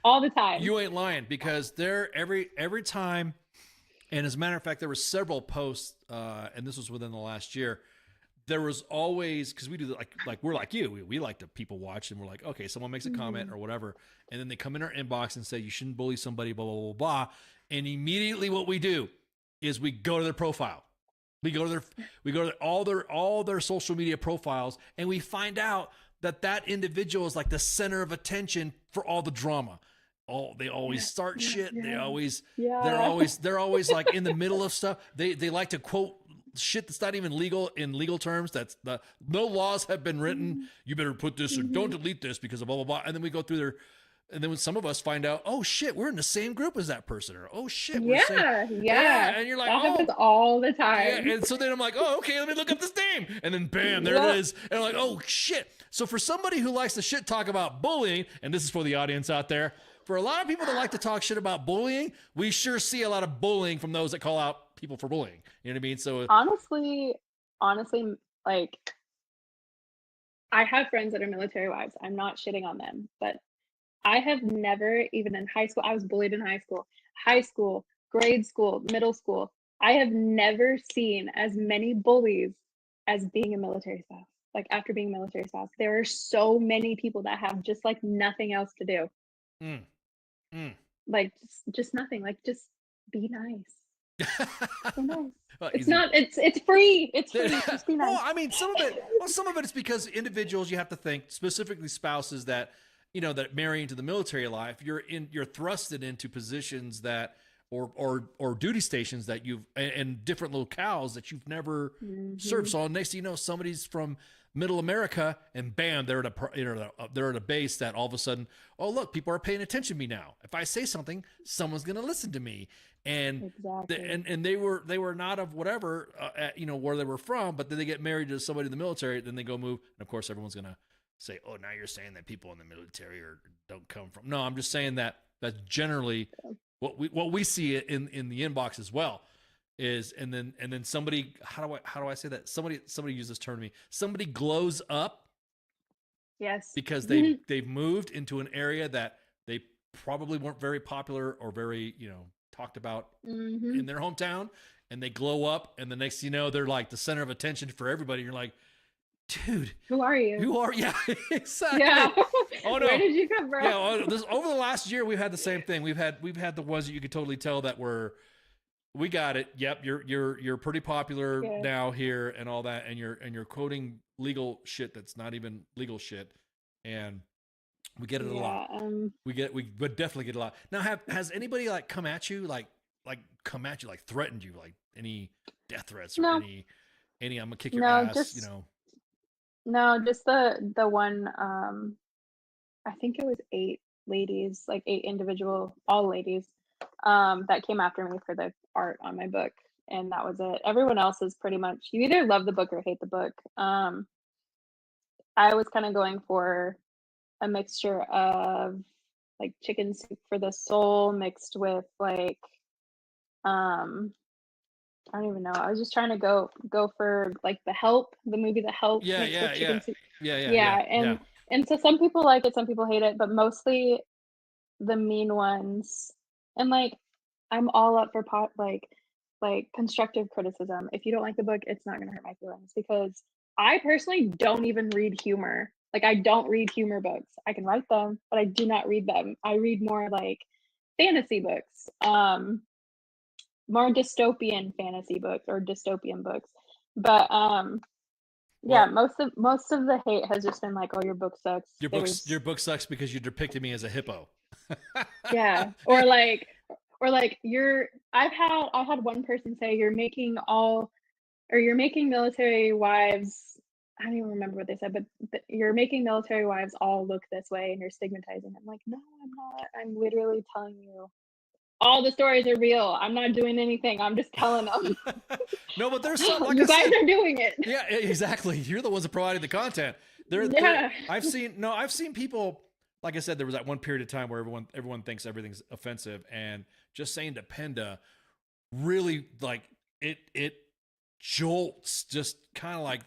all the time. You ain't lying, because they're every time. And as a matter of fact, there were several posts, and this was within the last year. There was always, because we do like we're like you, we like to people watch, and we're like, okay, someone makes a comment or whatever, and then they come in our inbox and say you shouldn't bully somebody, blah blah blah blah, and immediately what we do is we go to their profile, we go to all their social media profiles, and we find out that individual is like the center of attention for all the drama. They always start shit. They're always like in the middle of stuff. They like to quote shit that's not even legal in legal terms. That's no laws have been written. You better put this or don't delete this because of blah blah blah. And then we go through their, and then when some of us find out, oh shit, we're in the same group as that person, or oh shit, we're yeah. And you're like, that happens all the time. Yeah. And so then I'm like, oh okay, let me look up this name, and then bam, there it is. And I'm like, oh shit. So for somebody who likes to shit talk about bullying, and this is for the audience out there. For a lot of people that like to talk shit about bullying, we sure see a lot of bullying from those that call out people for bullying. You know what I mean? So honestly, like, I have friends that are military wives. I'm not shitting on them, but I have never, even in high school, I was bullied in high school, grade school, middle school. I have never seen as many bullies as being a military spouse. Like, after being a military spouse, there are so many people that have just like nothing else to do. Like just nothing. Like, just be nice. Be nice. Well, it's free. It's free. Just be nice. Well, I mean, some of it is because individuals, you have to think, specifically spouses that that marry into the military life. You're thrusted into positions that or duty stations that you've and different locales that you've never served. So next thing you know, somebody's from Middle America, and bam, they're at a base that all of a sudden, oh look, people are paying attention to me now. If I say something, someone's going to listen to me. And and they were not of whatever where they were from, but then they get married to somebody in the military, then they go move, and of course everyone's going to say, oh, now you're saying that people in the military don't come from. No, I'm just saying that's generally what we see in the inbox as well. Is and then somebody, how do I say that? Somebody used this term to me. Somebody glows up. Yes. Because they've moved into an area that they probably weren't very popular or very, talked about in their hometown, and they glow up, and the next thing you know, they're like the center of attention for everybody. You're like, dude, who are you? Who are you? Yeah, exactly. Yeah. Oh no. Where did you come from? Yeah, over the last year, we've had the same thing. We've had the ones that you could totally tell that were, we got it. Yep, you're pretty popular now here and all that, and you're quoting legal shit that's not even legal shit, and we get it a lot. We would definitely get a lot. Now, has anybody like come at you, like threatened you, like any death threats or any I'm gonna kick your ass, No, just the one. I think it was 8 ladies, like 8 individual, all ladies, that came after me for the art on my book, and that was it. Everyone else is pretty much, you either love the book or hate the book. I was kind of going for a mixture of like chicken soup for the soul mixed with like I don't even know. I was just trying to go for like The Help, the movie The Help. Yeah. And so some people like it, some people hate it, but mostly the mean ones. And like, I'm all up for like constructive criticism. If you don't like the book, it's not going to hurt my feelings, because I personally don't even read humor. Like, I don't read humor books. I can write them, but I do not read them. I read more like fantasy books, more dystopian fantasy books or dystopian books. But yeah, most of the hate has just been like, oh, your book sucks. Your book sucks because you depicted me as a hippo. Yeah, or like I've had one person say you're making military wives. I don't even remember what they said, but you're making military wives all look this way and you're stigmatizing them. Like, no, I'm not. I'm literally telling you all the stories are real. I'm not doing anything. I'm just telling them. No, but there's some, like you I guys said, are doing it. Yeah, exactly. You're the ones that provided the content. I've seen people, like I said, there was that one period of time where everyone thinks everything's offensive, and just saying Dependa really, like, it jolts, just kind of like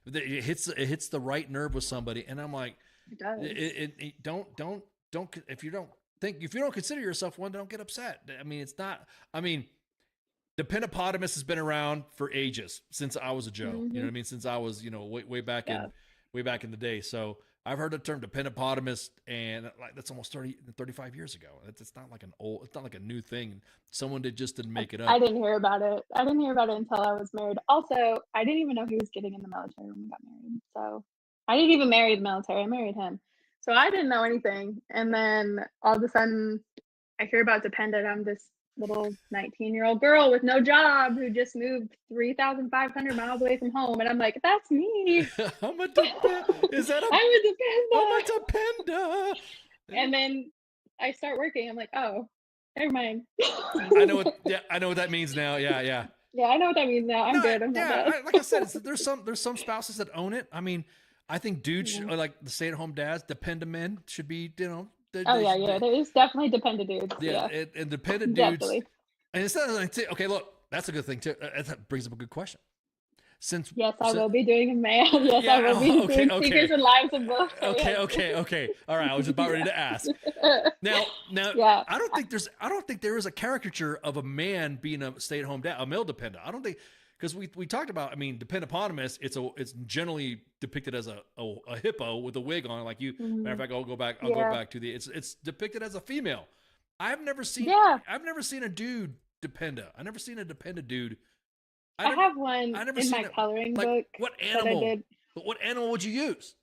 it hits the right nerve with somebody, and I'm like, it does. Don't if you don't consider yourself one, don't get upset. I mean, it's not. I mean, the Pentopotamus has been around for ages, since I was a Joe. You know what I mean? Since I was, way back in the day. So I've heard the term Dependopotamus, and like that's almost 35 years ago. It's not like it's not like a new thing. Someone didn't make it up. I didn't hear about it. I didn't hear about it until I was married. Also, I didn't even know he was getting in the military when we got married. So I didn't even marry the military. I married him. So I didn't know anything. And then all of a sudden I hear about Dependa, and I'm this little 19-year-old girl with no job who just moved 3,500 miles away from home, and I'm like, that's me. I'm a Dependa. I'm a Dependa. I'm a Dependa. And then I start working. I'm like, oh, never mind. I know what that means now. Yeah. Yeah, I know what that means now. I'm good. I'm not bad. Like I said, there's some spouses that own it. I mean, I think dudes, like the stay-at-home dads, Dependa men should be, Yeah. There's definitely dependent dudes. Yeah. And dependent dudes. Definitely. And it's not like, okay, look, that's a good thing too. That brings up a good question. Yes, I will be doing a man. Yes, Yeah, I will be doing okay. Secrets and Lives of Books. Okay. All right, I was about ready to ask. Now, yeah. I don't think there is a caricature of a man being a stay-at-home dad, a male dependent. I don't think, because we talked about, I mean, Dependopotamus, it's generally depicted as a hippo with a wig on, like you. Matter of fact, I'll go back to it's depicted as a female. I've never seen a dude Dependa. I've never seen a Dependa dude. I have one in my coloring book. What animal? That I did. But what animal would you use?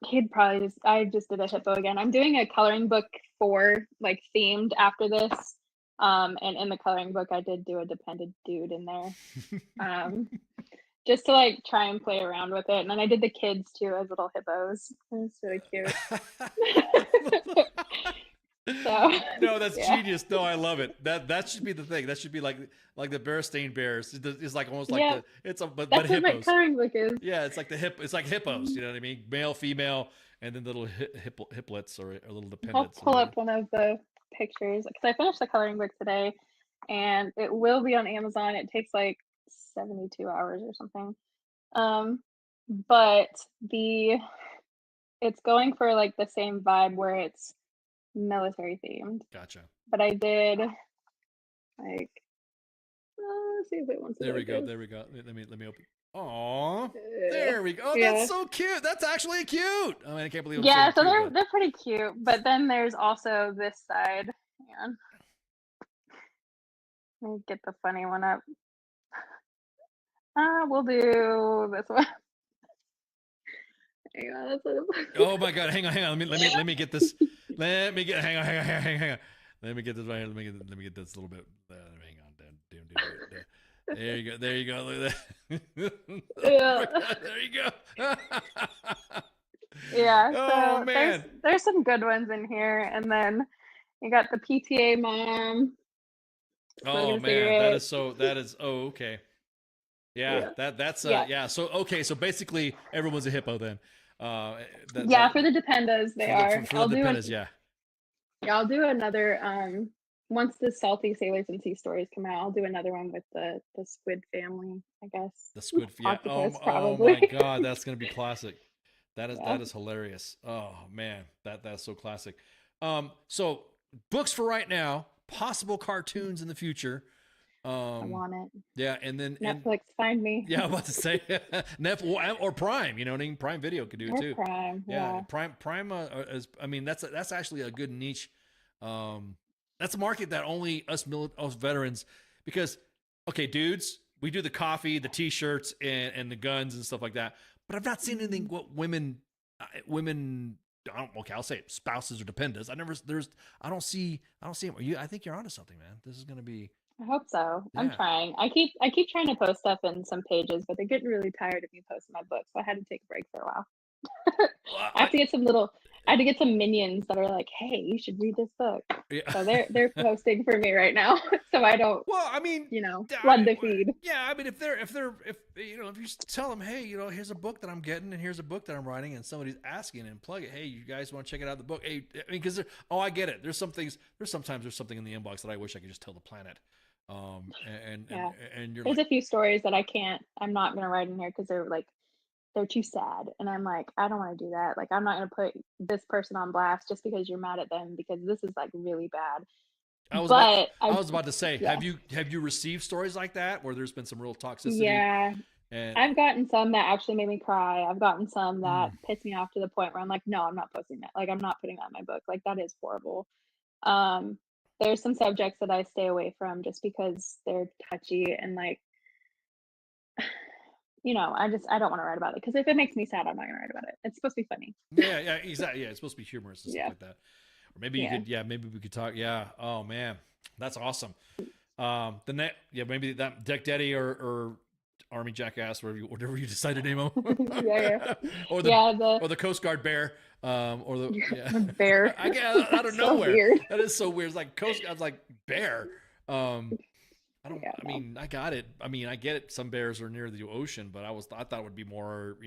I just did a hippo again. I'm doing a coloring book themed after this. And in the coloring book, I did do a dependent dude in there. Just to try and play around with it. And then I did the kids too as little hippos. It's really cute. So, no, that's genius. No, I love it. That should be the thing. That should be like the Berenstain Bears. It's like almost like but that's hippos. What my coloring book is. Yeah, it's like it's like hippos. You know what I mean? Male, female, and then little hiplets or little dependents. I'll pull up one of the pictures because I finished the coloring book today, and it will be on Amazon. It takes 72 hours or something. But it's going for the same vibe where it's military themed. Gotcha. But I did let's see if it wants to. There we go. Let me open. Oh, there we go. Oh, that's so cute. That's actually cute. I mean, I can't believe. Yeah, so they're pretty cute. But then there's also this side. Man, let me get the funny one up. We'll do this one. Oh my God! Hang on. Let me get this. Hang on. Let me get this right here. Let me get this a little bit. Hang on. There you go. Look at that. Yeah. There you go. Yeah. Oh so man. There's some good ones in here, and then you got the PTA mom. Oh man, that is. Oh okay. Yeah. That's yeah. So okay. So basically, everyone's a hippo then. For the Dependas, they are. For the Dependas, yeah. Yeah, I'll do another. Once the Salty Sailors and Sea Stories come out, I'll do another one with the Squid family, I guess. The Squid, yeah. Oh my God, that's gonna be classic. That is hilarious. Oh man, that's so classic. So books for right now. possible cartoons in the future. I want it. Yeah, and then Netflix, find me. Yeah, I'm about to say Netflix or Prime. You know what I mean? Prime Video could do it Or too. Prime, yeah. Prime is. I mean, that's actually a good niche. That's a market that only us veterans, because okay, dudes, we do the coffee, the t-shirts, and the guns and stuff like that. But I've not seen anything what women. I'll say it, spouses or dependas. I don't see them. I think you're onto something, man. This is gonna be. I hope so. Yeah. I'm trying. I keep trying to post stuff in some pages, but they're getting really tired of me posting my books, so I had to take a break for a while. I have to get some minions that are like, hey, you should read this book. Yeah. So they're posting for me right now, so I don't. Well, I mean, flood the feed. Yeah, I mean, if you tell them, hey, here's a book that I'm getting, and here's a book that I'm writing, and somebody's asking and plug it. Hey, you guys want to check it out? The book. Hey, I mean, because I get it. There's sometimes something in the inbox that I wish I could just tell the planet. And you're there's a few stories that I'm not gonna write in here because they're too sad, and I'm like, I don't want to do that. Like, I'm not gonna put this person on blast just because you're mad at them, because this is like really bad. I was about to say, yeah. have you received stories like that where there's been some real toxicity? Yeah. And I've gotten some that actually made me cry. I've gotten some that pissed me off to the point where I'm like, no, I'm not posting that. Like, I'm not putting that in my book. Like, that is horrible. There's some subjects that I stay away from just because they're touchy, and like, I don't want to write about it, because if it makes me sad, I'm not gonna write about it. It's supposed to be funny. Yeah, exactly. Yeah, it's supposed to be humorous and stuff like that. Or maybe maybe we could talk. Yeah. Oh man, that's awesome. Maybe that Deck Daddy or Army Jackass, whatever you decide to name him. Or the Coast Guard Bear. Or the bear. I don't know where. Weird. That is so weird. It's like Coast. I was like bear. I mean, I got it. I mean, I get it. Some bears are near the ocean, but I thought it would be more,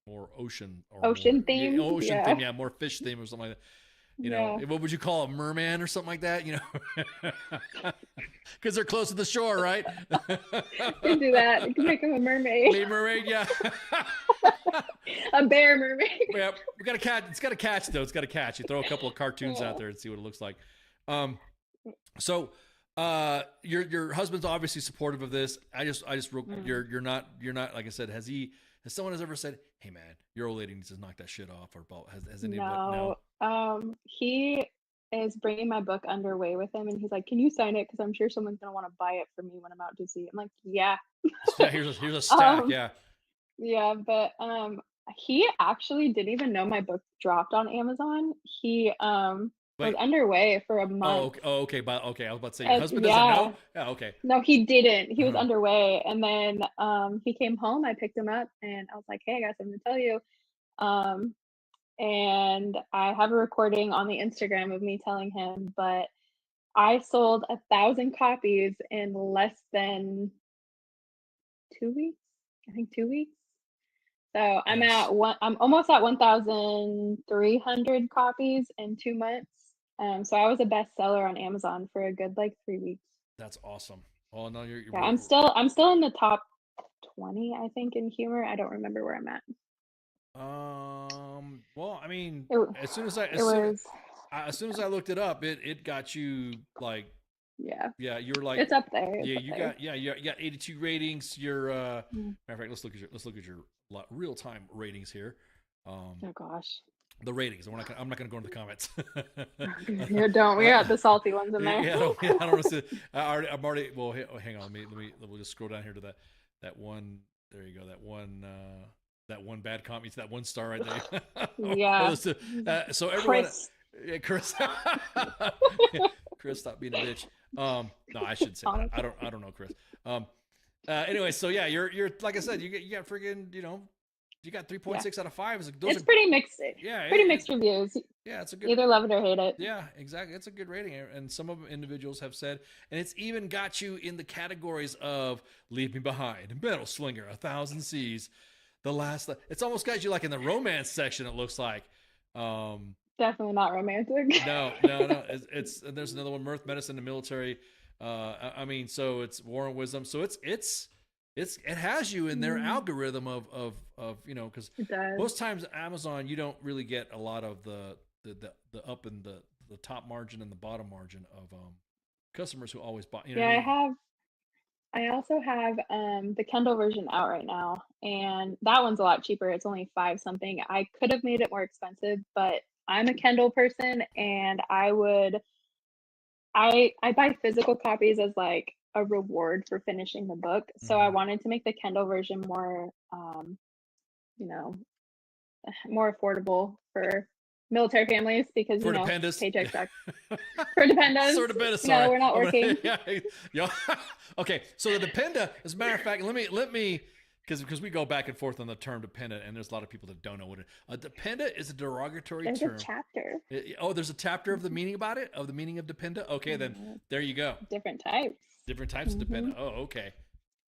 more ocean or ocean theme. Ocean theme, yeah, more fish theme or something like that. You know, what would you call a merman or something like that? Because they're close to the shore, right? You can do that. You can make them a mermaid. A mermaid, yeah. A bear mermaid. Yeah, we got to catch. It's got to catch though. It's got to catch. You throw a couple of cartoons out there and see what it looks like. So your husband's obviously supportive of this. I just you're not like I said. Has someone ever said, hey man, your old lady needs to knock that shit off, or has anybody? No. He is bringing my book underway with him, and he's like, can you sign it, because I'm sure someone's gonna want to buy it for me when I'm out to sea. I'm like, yeah. Here's a stack. Yeah, but he actually didn't even know my book dropped on Amazon. He was underway for a month. Oh, okay. But okay, I was about to say your husband doesn't know. Yeah, okay. No, he didn't. He was underway, and then he came home. I picked him up, and I was like, hey, I got something to tell you. And I have a recording on the Instagram of me telling him, but I sold 1,000 copies in less than 2 weeks. I think 2 weeks. So I'm almost at 1,300 copies in 2 months. So I was a bestseller on Amazon for a good 3 weeks. That's awesome. Oh no, you're yeah, I'm still in the top 20, I think, in humor. I don't remember where I'm at. Well, I mean, as soon as I looked it up, it got you yeah, you were like, it's up there. You got 82 ratings. You're matter of fact, let's look at your real-time ratings here. Oh gosh. The ratings. I'm not going to go into the comments. You don't. We got the salty ones in there. I don't want to see. I'm already. Well, hang on. We'll just scroll down here to that one. There you go. That one bad comment. That 1 star right there. Yeah. So everyone. Chris. Chris, stop being a bitch. No, I shouldn't say that. I don't know, Chris. Anyway, so yeah, you're like I said, you got freaking, you got 3.6 out of 5. It's pretty mixed. Yeah, pretty mixed reviews. Yeah, it's a good. Either love it or hate it. Yeah, exactly. It's a good rating, and some of individuals have said, and it's even got you in the categories of Leave Me Behind, Metal Slinger, 1,000 Seas, The Last. It's almost got you in the romance section. It looks like. Definitely not romantic. No. It's there's another one, Mirth, Medicine, and Military. I mean, so it's War and Wisdom. So it has you in their algorithm of because most times Amazon, you don't really get a lot of the up and the the top margin and the bottom margin of customers who always buy. You know Yeah, what I mean? I also have the Kindle version out right now, and that one's a lot cheaper. It's only 5 something. I could have made it more expensive, but I'm a Kindle person, and I buy physical copies as like a reward for finishing the book. So I wanted to make the Kindle version more you know, more affordable for military families because, For Dependas. paycheck sucks. For Dependas. Sort of Dependas, No, sorry. we're not working. Yeah. Okay, so the Dependa, as a matter of fact, let me because we go back and forth on the term dependent, and there's a lot of people that don't know what a dependent is. A derogatory There's term. a chapter. There's a chapter of the meaning about it, of the meaning of dependent. Okay, then there you go. Different types. Different types of dependent. Oh, okay.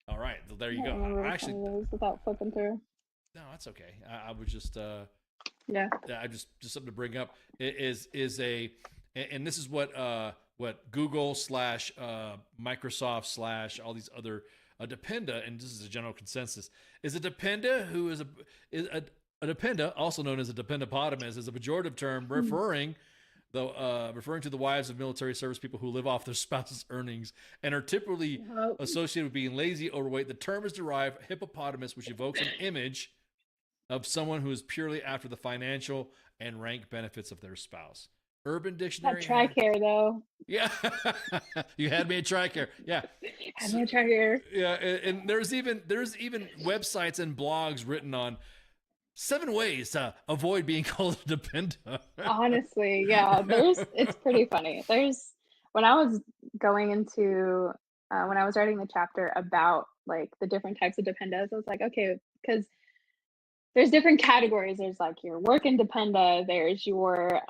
All right, there you go. Actually, without flipping through. No, that's okay. I was just yeah. I just something to bring up is a, and this is what Google / Microsoft / all these other Dependa, and this is a general consensus, is a Dependa who is a Dependa, also known as a dependopotamus, is a pejorative term referring to the wives of military service people who live off their spouse's earnings and are typically associated with being lazy, overweight. The term is derived hippopotamus, which evokes an image of someone who is purely after the financial and rank benefits of their spouse. Urban Dictionary. That TRICARE though. Yeah, you had me at TRICARE. Yeah, had me at TRICARE. Yeah, and there's even websites and blogs written on 7 ways to avoid being called a dependa. Honestly, yeah, it's pretty funny. When I was going into when I was writing the chapter about like the different types of dependas, I was like, okay, because there's different categories. There's like your working dependa, there's your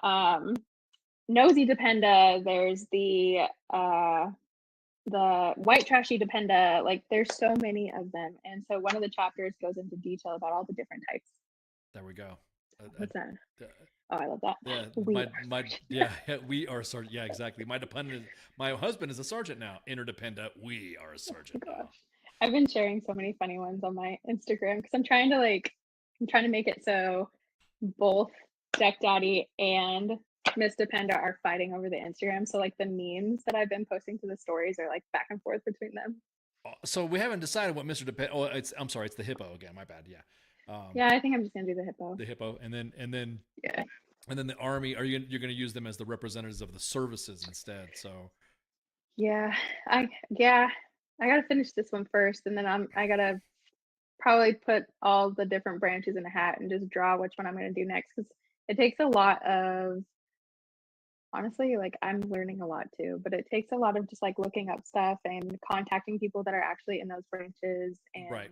nosy dependa, there's the white trashy dependa. Like there's so many of them, and so one of the chapters goes into detail about all the different types. There we go. What's that? Oh, I love that. Yeah, we are sergeant. Yeah, exactly. My husband is a sergeant now. Interdependent. We are a sergeant. Oh, gosh. I've been sharing so many funny ones on my Instagram because I'm trying to make it so both Deck Daddy and Miss Dependa are fighting over the Instagram. So like the memes that I've been posting to the stories are like back and forth between them. So we haven't decided what Mr. Dependa. Oh, I'm sorry, it's the hippo again. My bad. Yeah. Yeah, I think I'm just gonna do the hippo. The hippo, and then the Army. You're gonna use them as the representatives of the services instead. So I gotta finish this one first, and then I gotta probably put all the different branches in a hat and just draw which one I'm gonna do next, because it takes a lot of, honestly, like I'm learning a lot too, but it takes a lot of just like looking up stuff and contacting people that are actually in those branches. And right.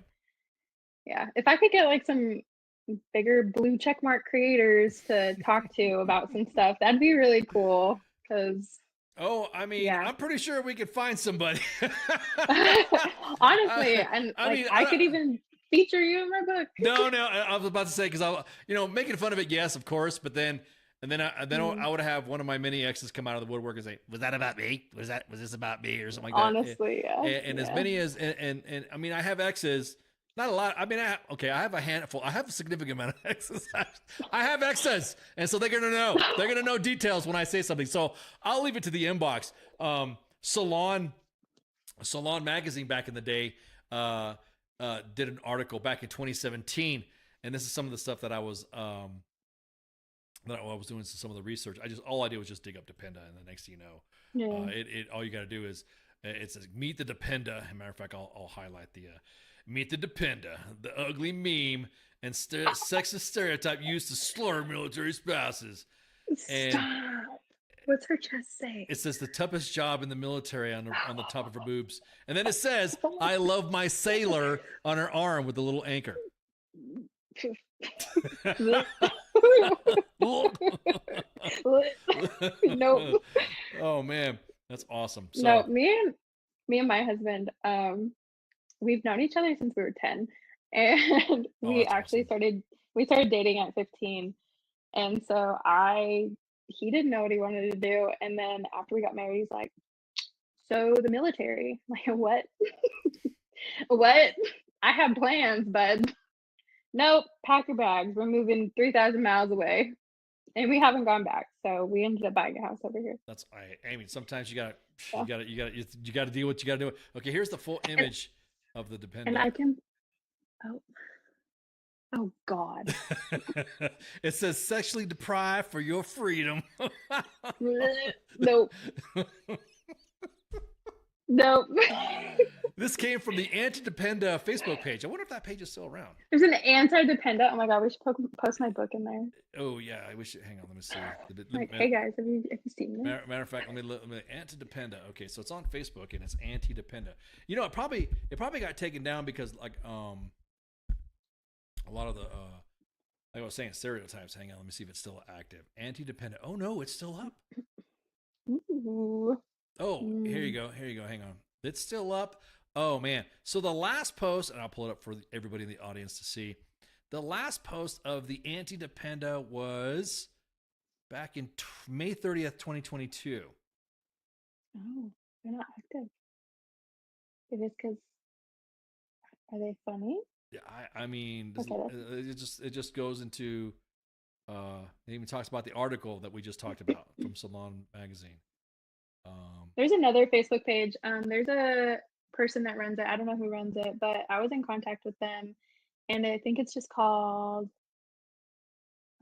Yeah, if I could get like some bigger blue checkmark creators to talk to about some stuff, that'd be really cool. Because I'm pretty sure we could find somebody. Honestly, and I could even feature you in my book. No, I was about to say, because making fun of it, yes, of course, but then I would have one of my many exes come out of the woodwork and say, "Was that about me? Was this about me?" or something like that. Honestly, yeah. And as many as and I mean, I have exes. Not a lot. I mean, I have a handful. I have a significant amount of exes. I have exes, and so they're gonna know. They're gonna know details when I say something. So I'll leave it to the inbox. Salon magazine back in the day did an article back in 2017, and this is some of the stuff that I was doing some of the research. All I did was just dig up Dependa, and the next thing you know, all you got to do is it says meet the Dependa. As a matter of fact, I'll highlight the. Meet the Dependa, the ugly meme and sexist stereotype used to slur military spouses. And stop. What's her chest say? It says the toughest job in the military on the top of her boobs. And then it says, "I love my sailor" on her arm with the little anchor. Nope. Oh man, that's awesome. So, no, me and my husband, we've known each other since we were 10, and we actually started dating at 15. And so he didn't know what he wanted to do. And then after we got married, he's like, "So the military." I'm like, what? What? I have plans, bud. Nope. Pack your bags. We're moving 3,000 miles away. And we haven't gone back, so we ended up buying a house over here. That's I mean, sometimes you gotta deal with what you gotta do. Okay, here's the full image of the Dependa. And I can. Oh God. It says sexually deprived for your freedom. Nope. Nope. This came from the Anti-Dependa Facebook page. I wonder if that page is still around. There's an anti-dependa. Oh my God, we should post my book in there. Oh yeah, I wish. Hang on, let me see. Like, hey guys, have you seen this? Matter of fact, let me look. Anti-Dependa. Okay, so it's on Facebook and it's Anti-Dependa. You know, it probably got taken down because like a lot of the like I was saying, stereotypes. Hang on, let me see if it's still active. Anti-Dependa. Oh no, it's still up. Ooh. Oh, here you go. Hang on. It's still up. Oh man. So the last post, and I'll pull it up for everybody in the audience to see. The last post of the Anti-Dependa was back in May 30th, 2022. Oh, they're not active. It is because, are they funny? Yeah, I mean, Okay. it just goes into. It even talks about the article that we just talked about from Salon Magazine. There's another Facebook page. There's a person that runs it. I don't know who runs it, but I was in contact with them, and I think it's just called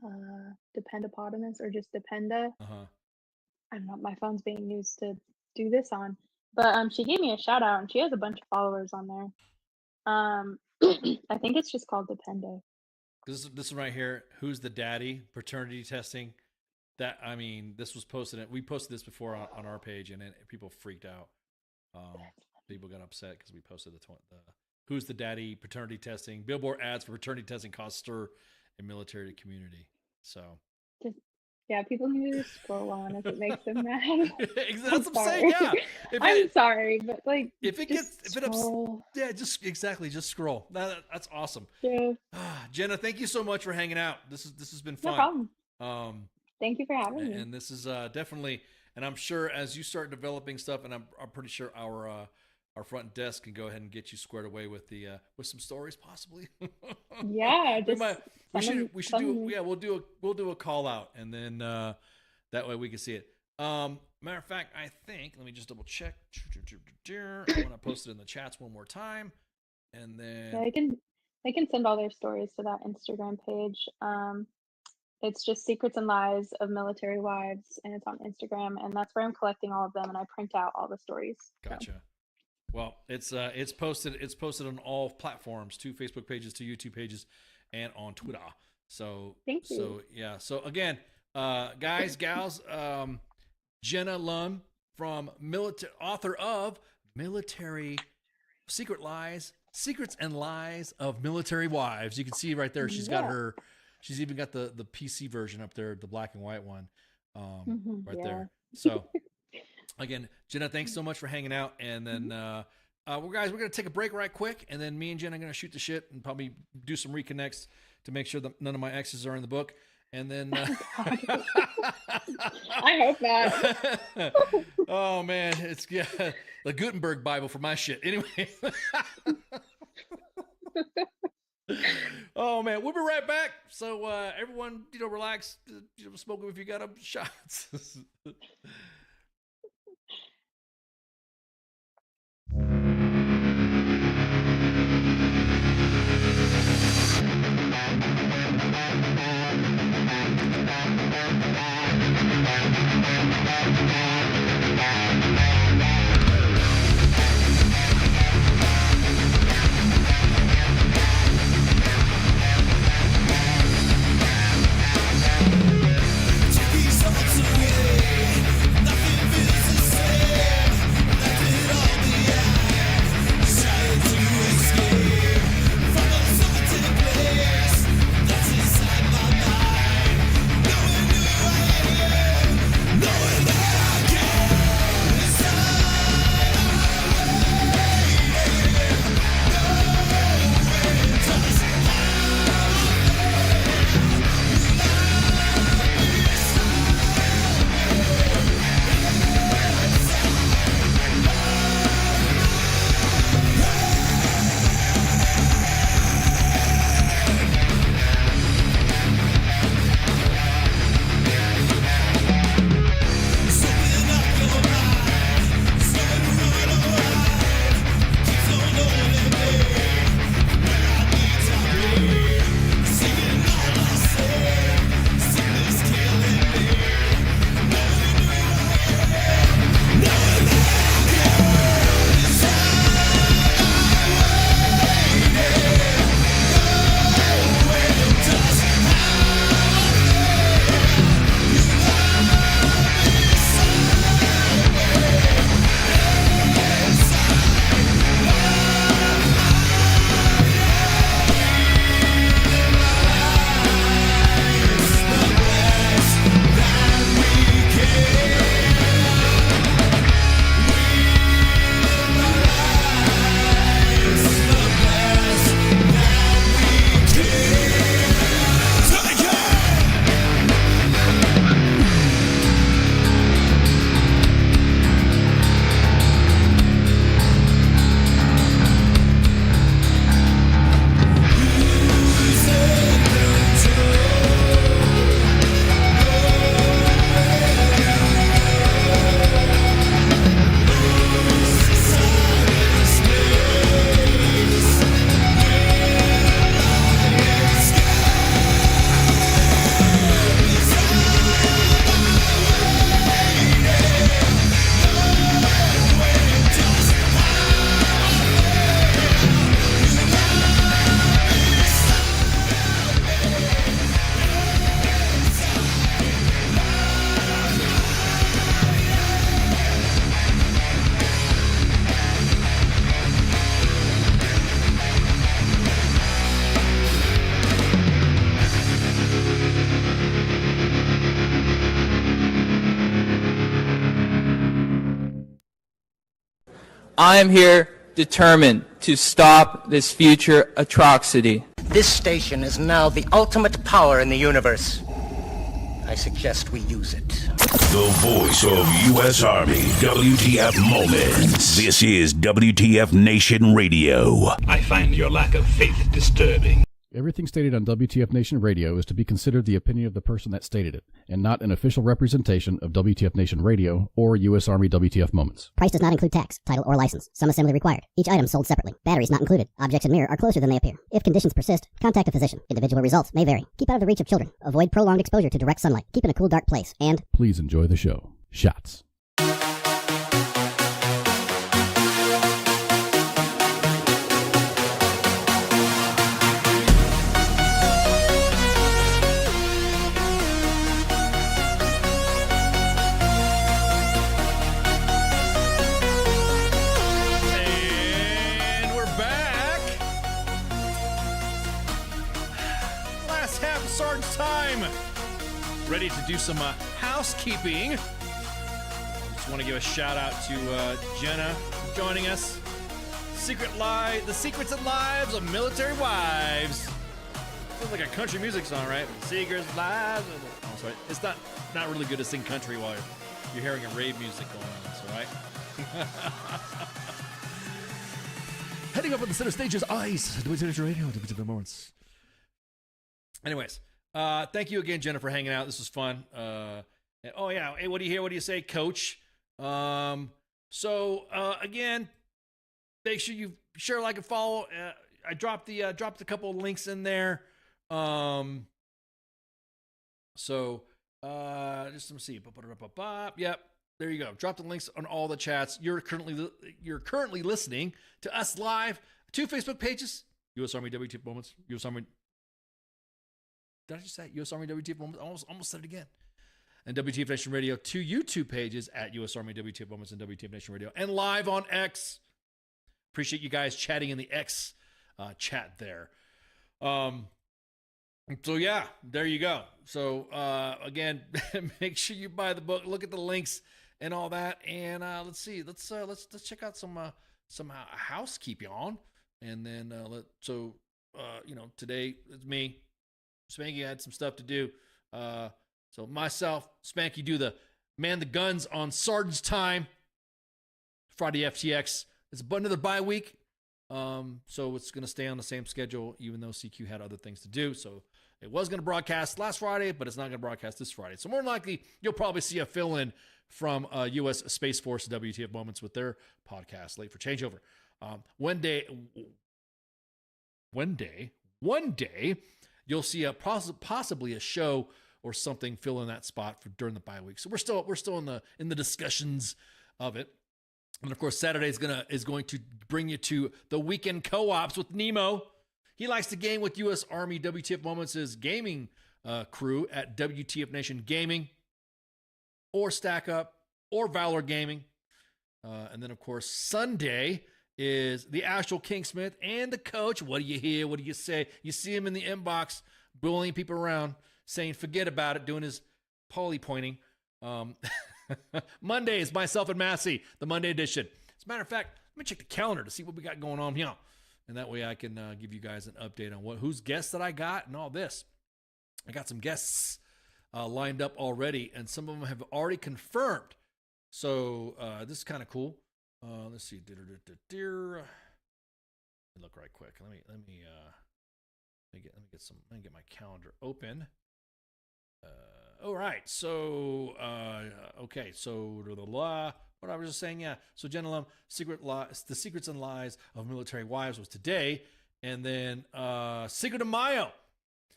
Dependapotamus or just Dependa. I don't know. My phone's being used to do this on, but she gave me a shout out, and she has a bunch of followers on there. I think it's just called Dependa. This one right here. Who's the daddy? Paternity testing. That, I mean, this was posted. We posted this before on our page, and people freaked out. People got upset because we posted the who's the daddy paternity testing. Billboard ads for paternity testing cause stir in military community. So, yeah, people need to scroll on if it makes them mad. That's what I'm saying. Yeah, I'm sorry, but like, if it just scroll. That's awesome. Yeah. Jenna, thank you so much for hanging out. This has been fun. No problem. Thank you for having me. And this is definitely, and I'm sure as you start developing stuff, and I'm pretty sure our front desk can go ahead and get you squared away with the with some stories possive Yeah, we'll do a call out, and then that way we can see it. Matter of fact, I think let me just double check. I want to post it in the chats one more time, and then they can send all their stories to that Instagram page. It's just Secrets and Lies of Military Wives, and it's on Instagram, and that's where I'm collecting all of them, and I print out all the stories. Gotcha. So. Well, it's posted on all platforms, 2 Facebook pages, 2 YouTube pages, and on Twitter. So thank you. So yeah. So again, guys, gals, Jenna Lumb author of Military Secrets and Lies of Military Wives. You can see right there, she's got her. She's even got the PC version up there, the black and white one, there. So, again, Jenna, thanks so much for hanging out. And then, we're going to take a break right quick. And then me and Jenna are going to shoot the shit and probably do some reconnects to make sure that none of my exes are in the book. And then, I hope not. Oh man, it's the Gutenberg Bible for my shit. Anyway. Oh man, we'll be right back. So everyone, relax. Smoke if you got them shots. Check these out, so yeah. I am here determined to stop this future atrocity. This station is now the ultimate power in the universe. I suggest we use it. The voice of U.S. Army, WTF Moments. This is WTF Nation Radio. I find your lack of faith disturbing. Everything stated on WTF Nation Radio is to be considered the opinion of the person that stated it, and not an official representation of WTF Nation Radio or U.S. Army WTF Moments. Price does not include tax, title, or license. Some assembly required. Each item sold separately. Batteries not included. Objects in mirror are closer than they appear. If conditions persist, contact a physician. Individual results may vary. Keep out of the reach of children. Avoid prolonged exposure to direct sunlight. Keep in a cool, dark place. And please enjoy the show. Shots. Time. Ready to do some housekeeping. Just want to give a shout out to Jenna for joining us. The secrets and lives of military wives. Sounds like a country music song, right? Secrets, lives. Oh, sorry. It's not really good to sing country while you're hearing a rave music going on. So, right? Heading up on the center stage is Ice. WTF Radio. WTF Moments. Anyways. Thank you again, Jenna, for hanging out. This was fun. Oh yeah. Hey, what do you hear? What do you say, Coach? Again, make sure you share, like, and follow. I dropped a couple of links in there. Just let me see. Yep. There you go. Drop the links on all the chats. You're currently listening to us live. 2 Facebook pages: U.S. Army WTF Moments, U.S. Army. Did I just say U.S. Army WTF Moments? Almost said it again. And WTF Nation Radio, 2 YouTube pages at U.S. Army WTF Moments and WTF Nation Radio, and live on X. Appreciate you guys chatting in the X chat there. So yeah, there you go. So again, make sure you buy the book. Look at the links and all that. And let's see. Let's check out some housekeeping on. And then today it's me. Spanky had some stuff to do. So myself, Spanky, do the man the guns on Sergeant's Time. Friday FTX. It's another bye week. So it's going to stay on the same schedule, even though CQ had other things to do. So it was going to broadcast last Friday, but it's not going to broadcast this Friday. So more than likely, you'll probably see a fill-in from U.S. Space Force WTF Moments with their podcast, Late for Changeover. One day, you'll see possibly a show or something fill in that spot during the bye week. So we're still in the discussions of it. And of course, Saturday is going to bring you to the weekend co-ops with Nemo. He likes to game with U.S. Army WTF Moments' gaming crew at WTF Nation Gaming, or Stack Up, or Valor Gaming. And then, of course, Sunday is the actual King Smith and the coach. What do you hear? What do you say? You see him in the inbox, bullying people around, saying, forget about it, doing his poly pointing. Monday is myself and Massey, the Monday edition. As a matter of fact, let me check the calendar to see what we got going on here. And that way I can give you guys an update on whose guests that I got and all this. I got some guests lined up already, and some of them have already confirmed. So this is kind of cool. Let's see. Let me look right quick. Let me get my calendar open. All right. So okay. So what I was just saying, yeah. So Jenna Lumb, the secrets and lies of military wives was today, and then Cinco de Mayo,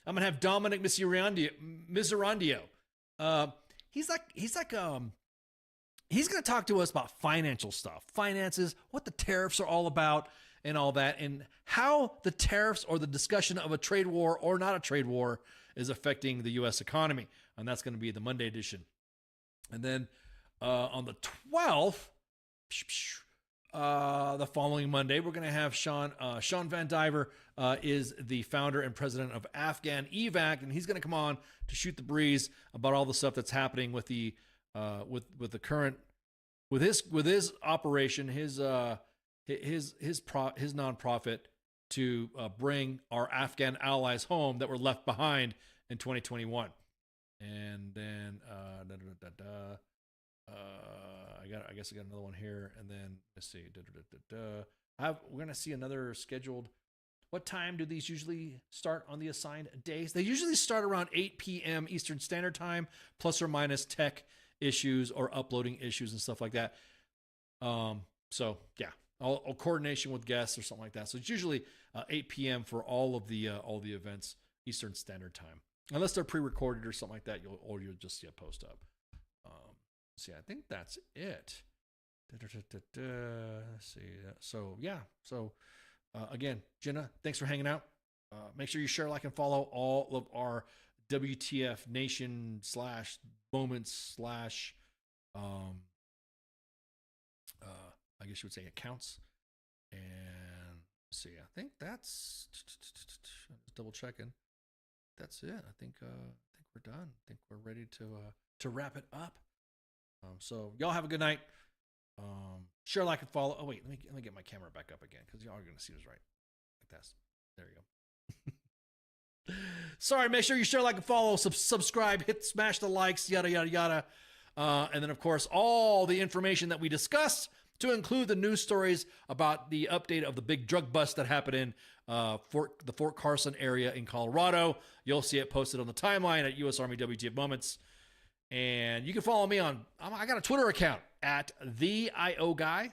I'm gonna have Dominic Miserandio. He's gonna talk to us about financial stuff, finances, what the tariffs are all about, and all that, and how the tariffs or the discussion of a trade war or not a trade war is affecting the U.S. economy. And that's going to be the Monday edition. And then on the 12th, the following Monday, we're going to have Sean Van Diver is the founder and president of Afghan Evac, and he's going to come on to shoot the breeze about all the stuff that's happening with the with the current with his operation, his his nonprofit to bring our Afghan allies home that were left behind in 2021. And then I guess I got another one here, and then let's see. We're gonna see another scheduled. What time do these usually start on the assigned days? They usually start around 8 p.m. Eastern Standard Time, plus or minus tech issues or uploading issues and stuff like that. So yeah, all coordination with guests or something like that. So it's usually 8 p.m. for all the events Eastern Standard Time, unless they're pre-recorded or something like that. You'll just see a post up. See, I think that's it. Let's see. So yeah. So again, Jenna, thanks for hanging out. Make sure you share, like, and follow all of our WTF Nation /moments/ I guess you would say accounts. And let's see, I think that's just double checking. That's it. I think we're done. I think we're ready to wrap it up. So y'all have a good night. Share, like, and follow. Oh wait, let me get my camera back up again, because y'all are gonna see this right. Like this. There you go. Sorry, make sure you share, like, and follow, subscribe, smash the likes, yada yada yada. And then of course all the information that we discussed, to include the news stories about the update of the big drug bust that happened in the Fort Carson area in Colorado. You'll see it posted on the timeline at US Army WTF Moments. And you can follow me on, I got a Twitter account at the IO Guy.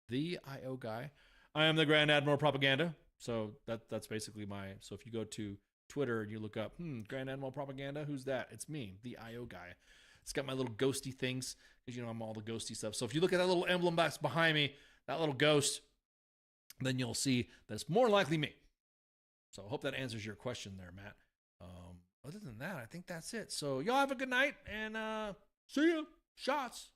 The IO Guy. I am the Grand Admiral Propaganda. So that's basically so if you go to Twitter and you look up, Grand Admiral Propaganda, who's that? It's me, the IO Guy. It's got my little ghosty things, because I'm all the ghosty stuff. So if you look at that little emblem that's behind me, that little ghost, then you'll see that it's more likely me. So I hope that answers your question there, Matt. Other than that, I think that's it. So y'all have a good night, and see ya. Shots.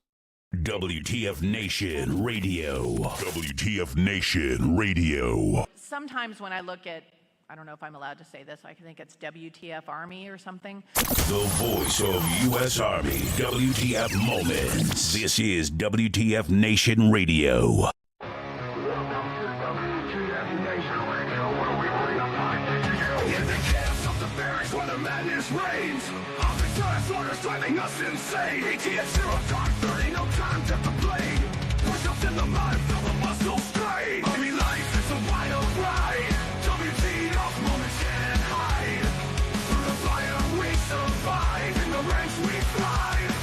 WTF Nation Radio. WTF Nation Radio. Sometimes when I look at, I don't know if I'm allowed to say this, I think it's WTF Army or something. The voice of U.S. Army, WTF Moments. This is WTF Nation Radio. Reigns. Officers orders driving us insane. ATF 0-30, no time to complain. Push-ups in the mud, feel the muscle strain. Army life is a wild ride. WTF moments can't hide. Through the fire we survive. In the ranks we thrive.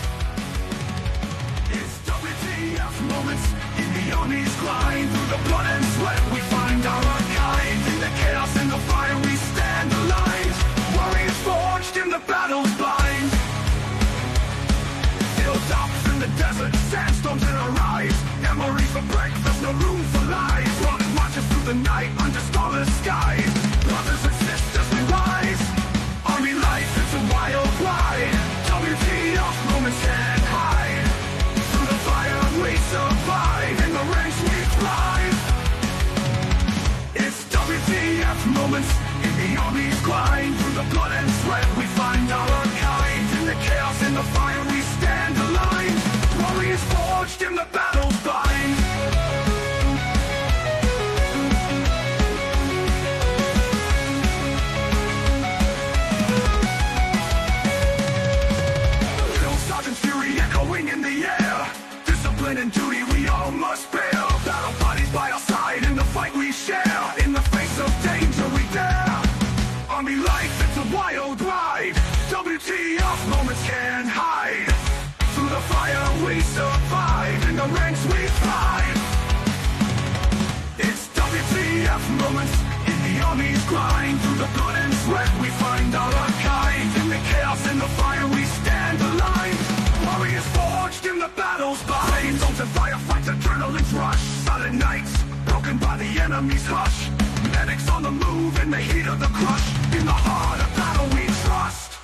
It's WTF moments in the Army's grind. Through the blood and sweat we find our kind. In the chaos and the fire we stand aligned. Warriors forged in the battle's bind. Hilltops in the desert, sandstorms in our eyes. Memories for breakfast, no room for lies. Running marches through the night under starless skies. Brothers and sisters, we rise. Army life is a wild ride. WTF moments can't hide. Through the fire we survive. In the ranks we thrive. It's WTF moments in the Army's grind. Through the blood and sweat we find our kind. In the chaos, in the fire we stand aligned. Warriors forged in the battle's bind. Drill sergeant's fury echoing in the air. Discipline and duty we all must bear. Battle bodies by our side in the fight we share. In the face of danger we dare. Army life, it's a wild ride. WTF moments can't hide. Through the fire we survive. In the ranks we thrive. It's WTF moments in the Army's grind. Through the blood and sweat we find our kind. In the chaos and the fire we stand aligned. Warriors forged in the battle's bind. Zones and firefights, adrenaline's rush. Silent nights, broken by the enemy's hush. Medics on the move in the heat of the crush. In the heart of battle we trust.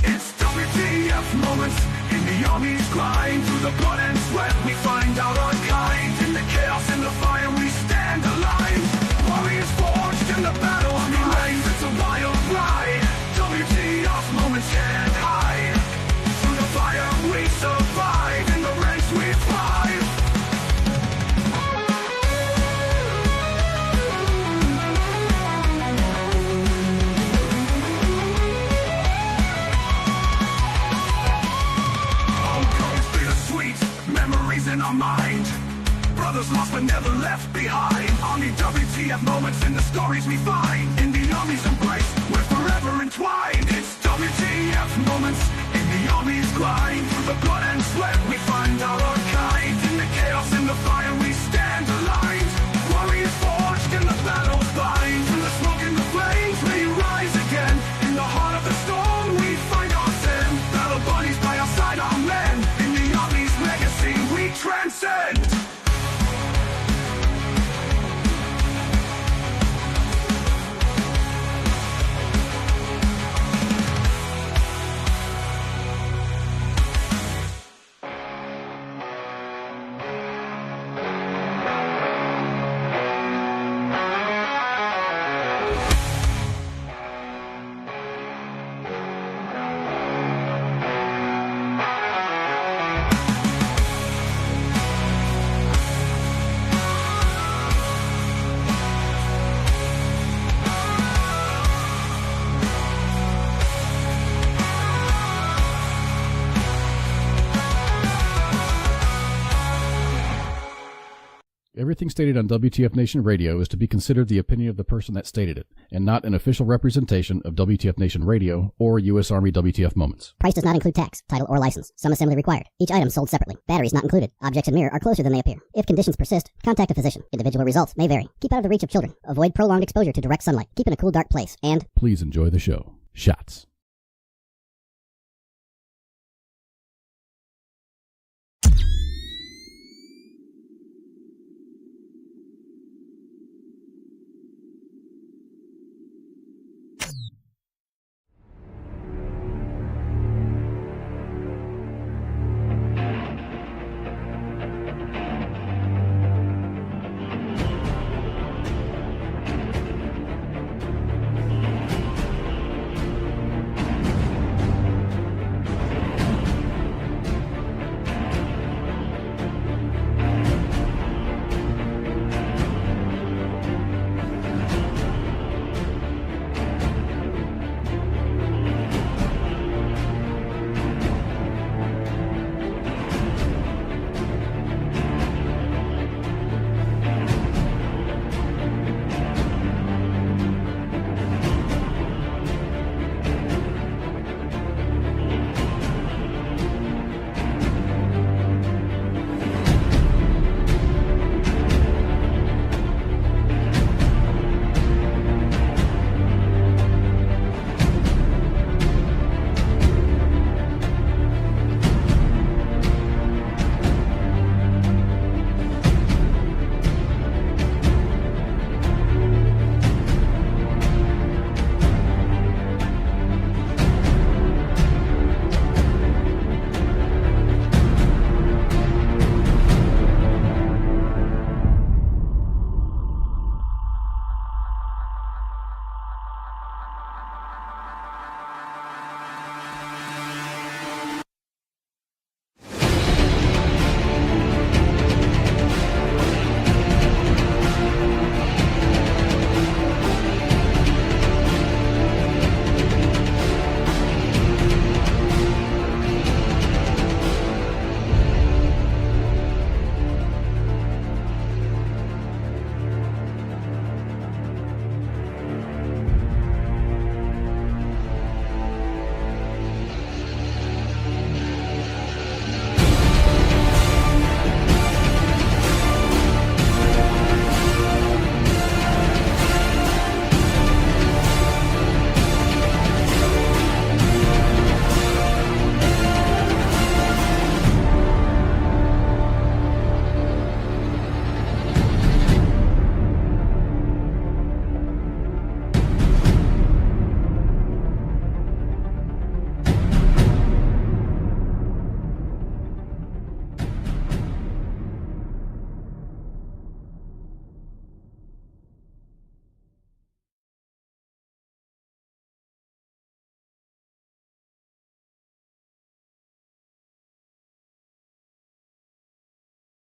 It's WTF moments in the Army's grind. Through the blood and sweat we find out our kind. In the chaos and the fire we stand aligned. Warriors forged in the battle. Army life, it's a wild ride. WTF moments can't hide. Through the fire we survive. In the ranks we thrive. Brothers lost but never left behind. Army WTF moments in the stories we find. In the Army's embrace, we're forever entwined. It's WTF moments in the Army's grind. Through the blood and sweat we find our own kind. In the chaos, in the fire we stand aligned. Warriors forged in the battle's bind. Through the smoke and the flames we rise again. In the heart of the storm we find our sin. Battle buddies by our side, our men. In the Army's legacy we transcend. Everything stated on WTF Nation Radio is to be considered the opinion of the person that stated it, and not an official representation of WTF Nation Radio or U.S. Army WTF Moments. Price does not include tax, title, or license. Some assembly required. Each item sold separately. Batteries not included. Objects in mirror are closer than they appear. If conditions persist, contact a physician. Individual results may vary. Keep out of the reach of children. Avoid prolonged exposure to direct sunlight. Keep in a cool, dark place. And please enjoy the show. Shots.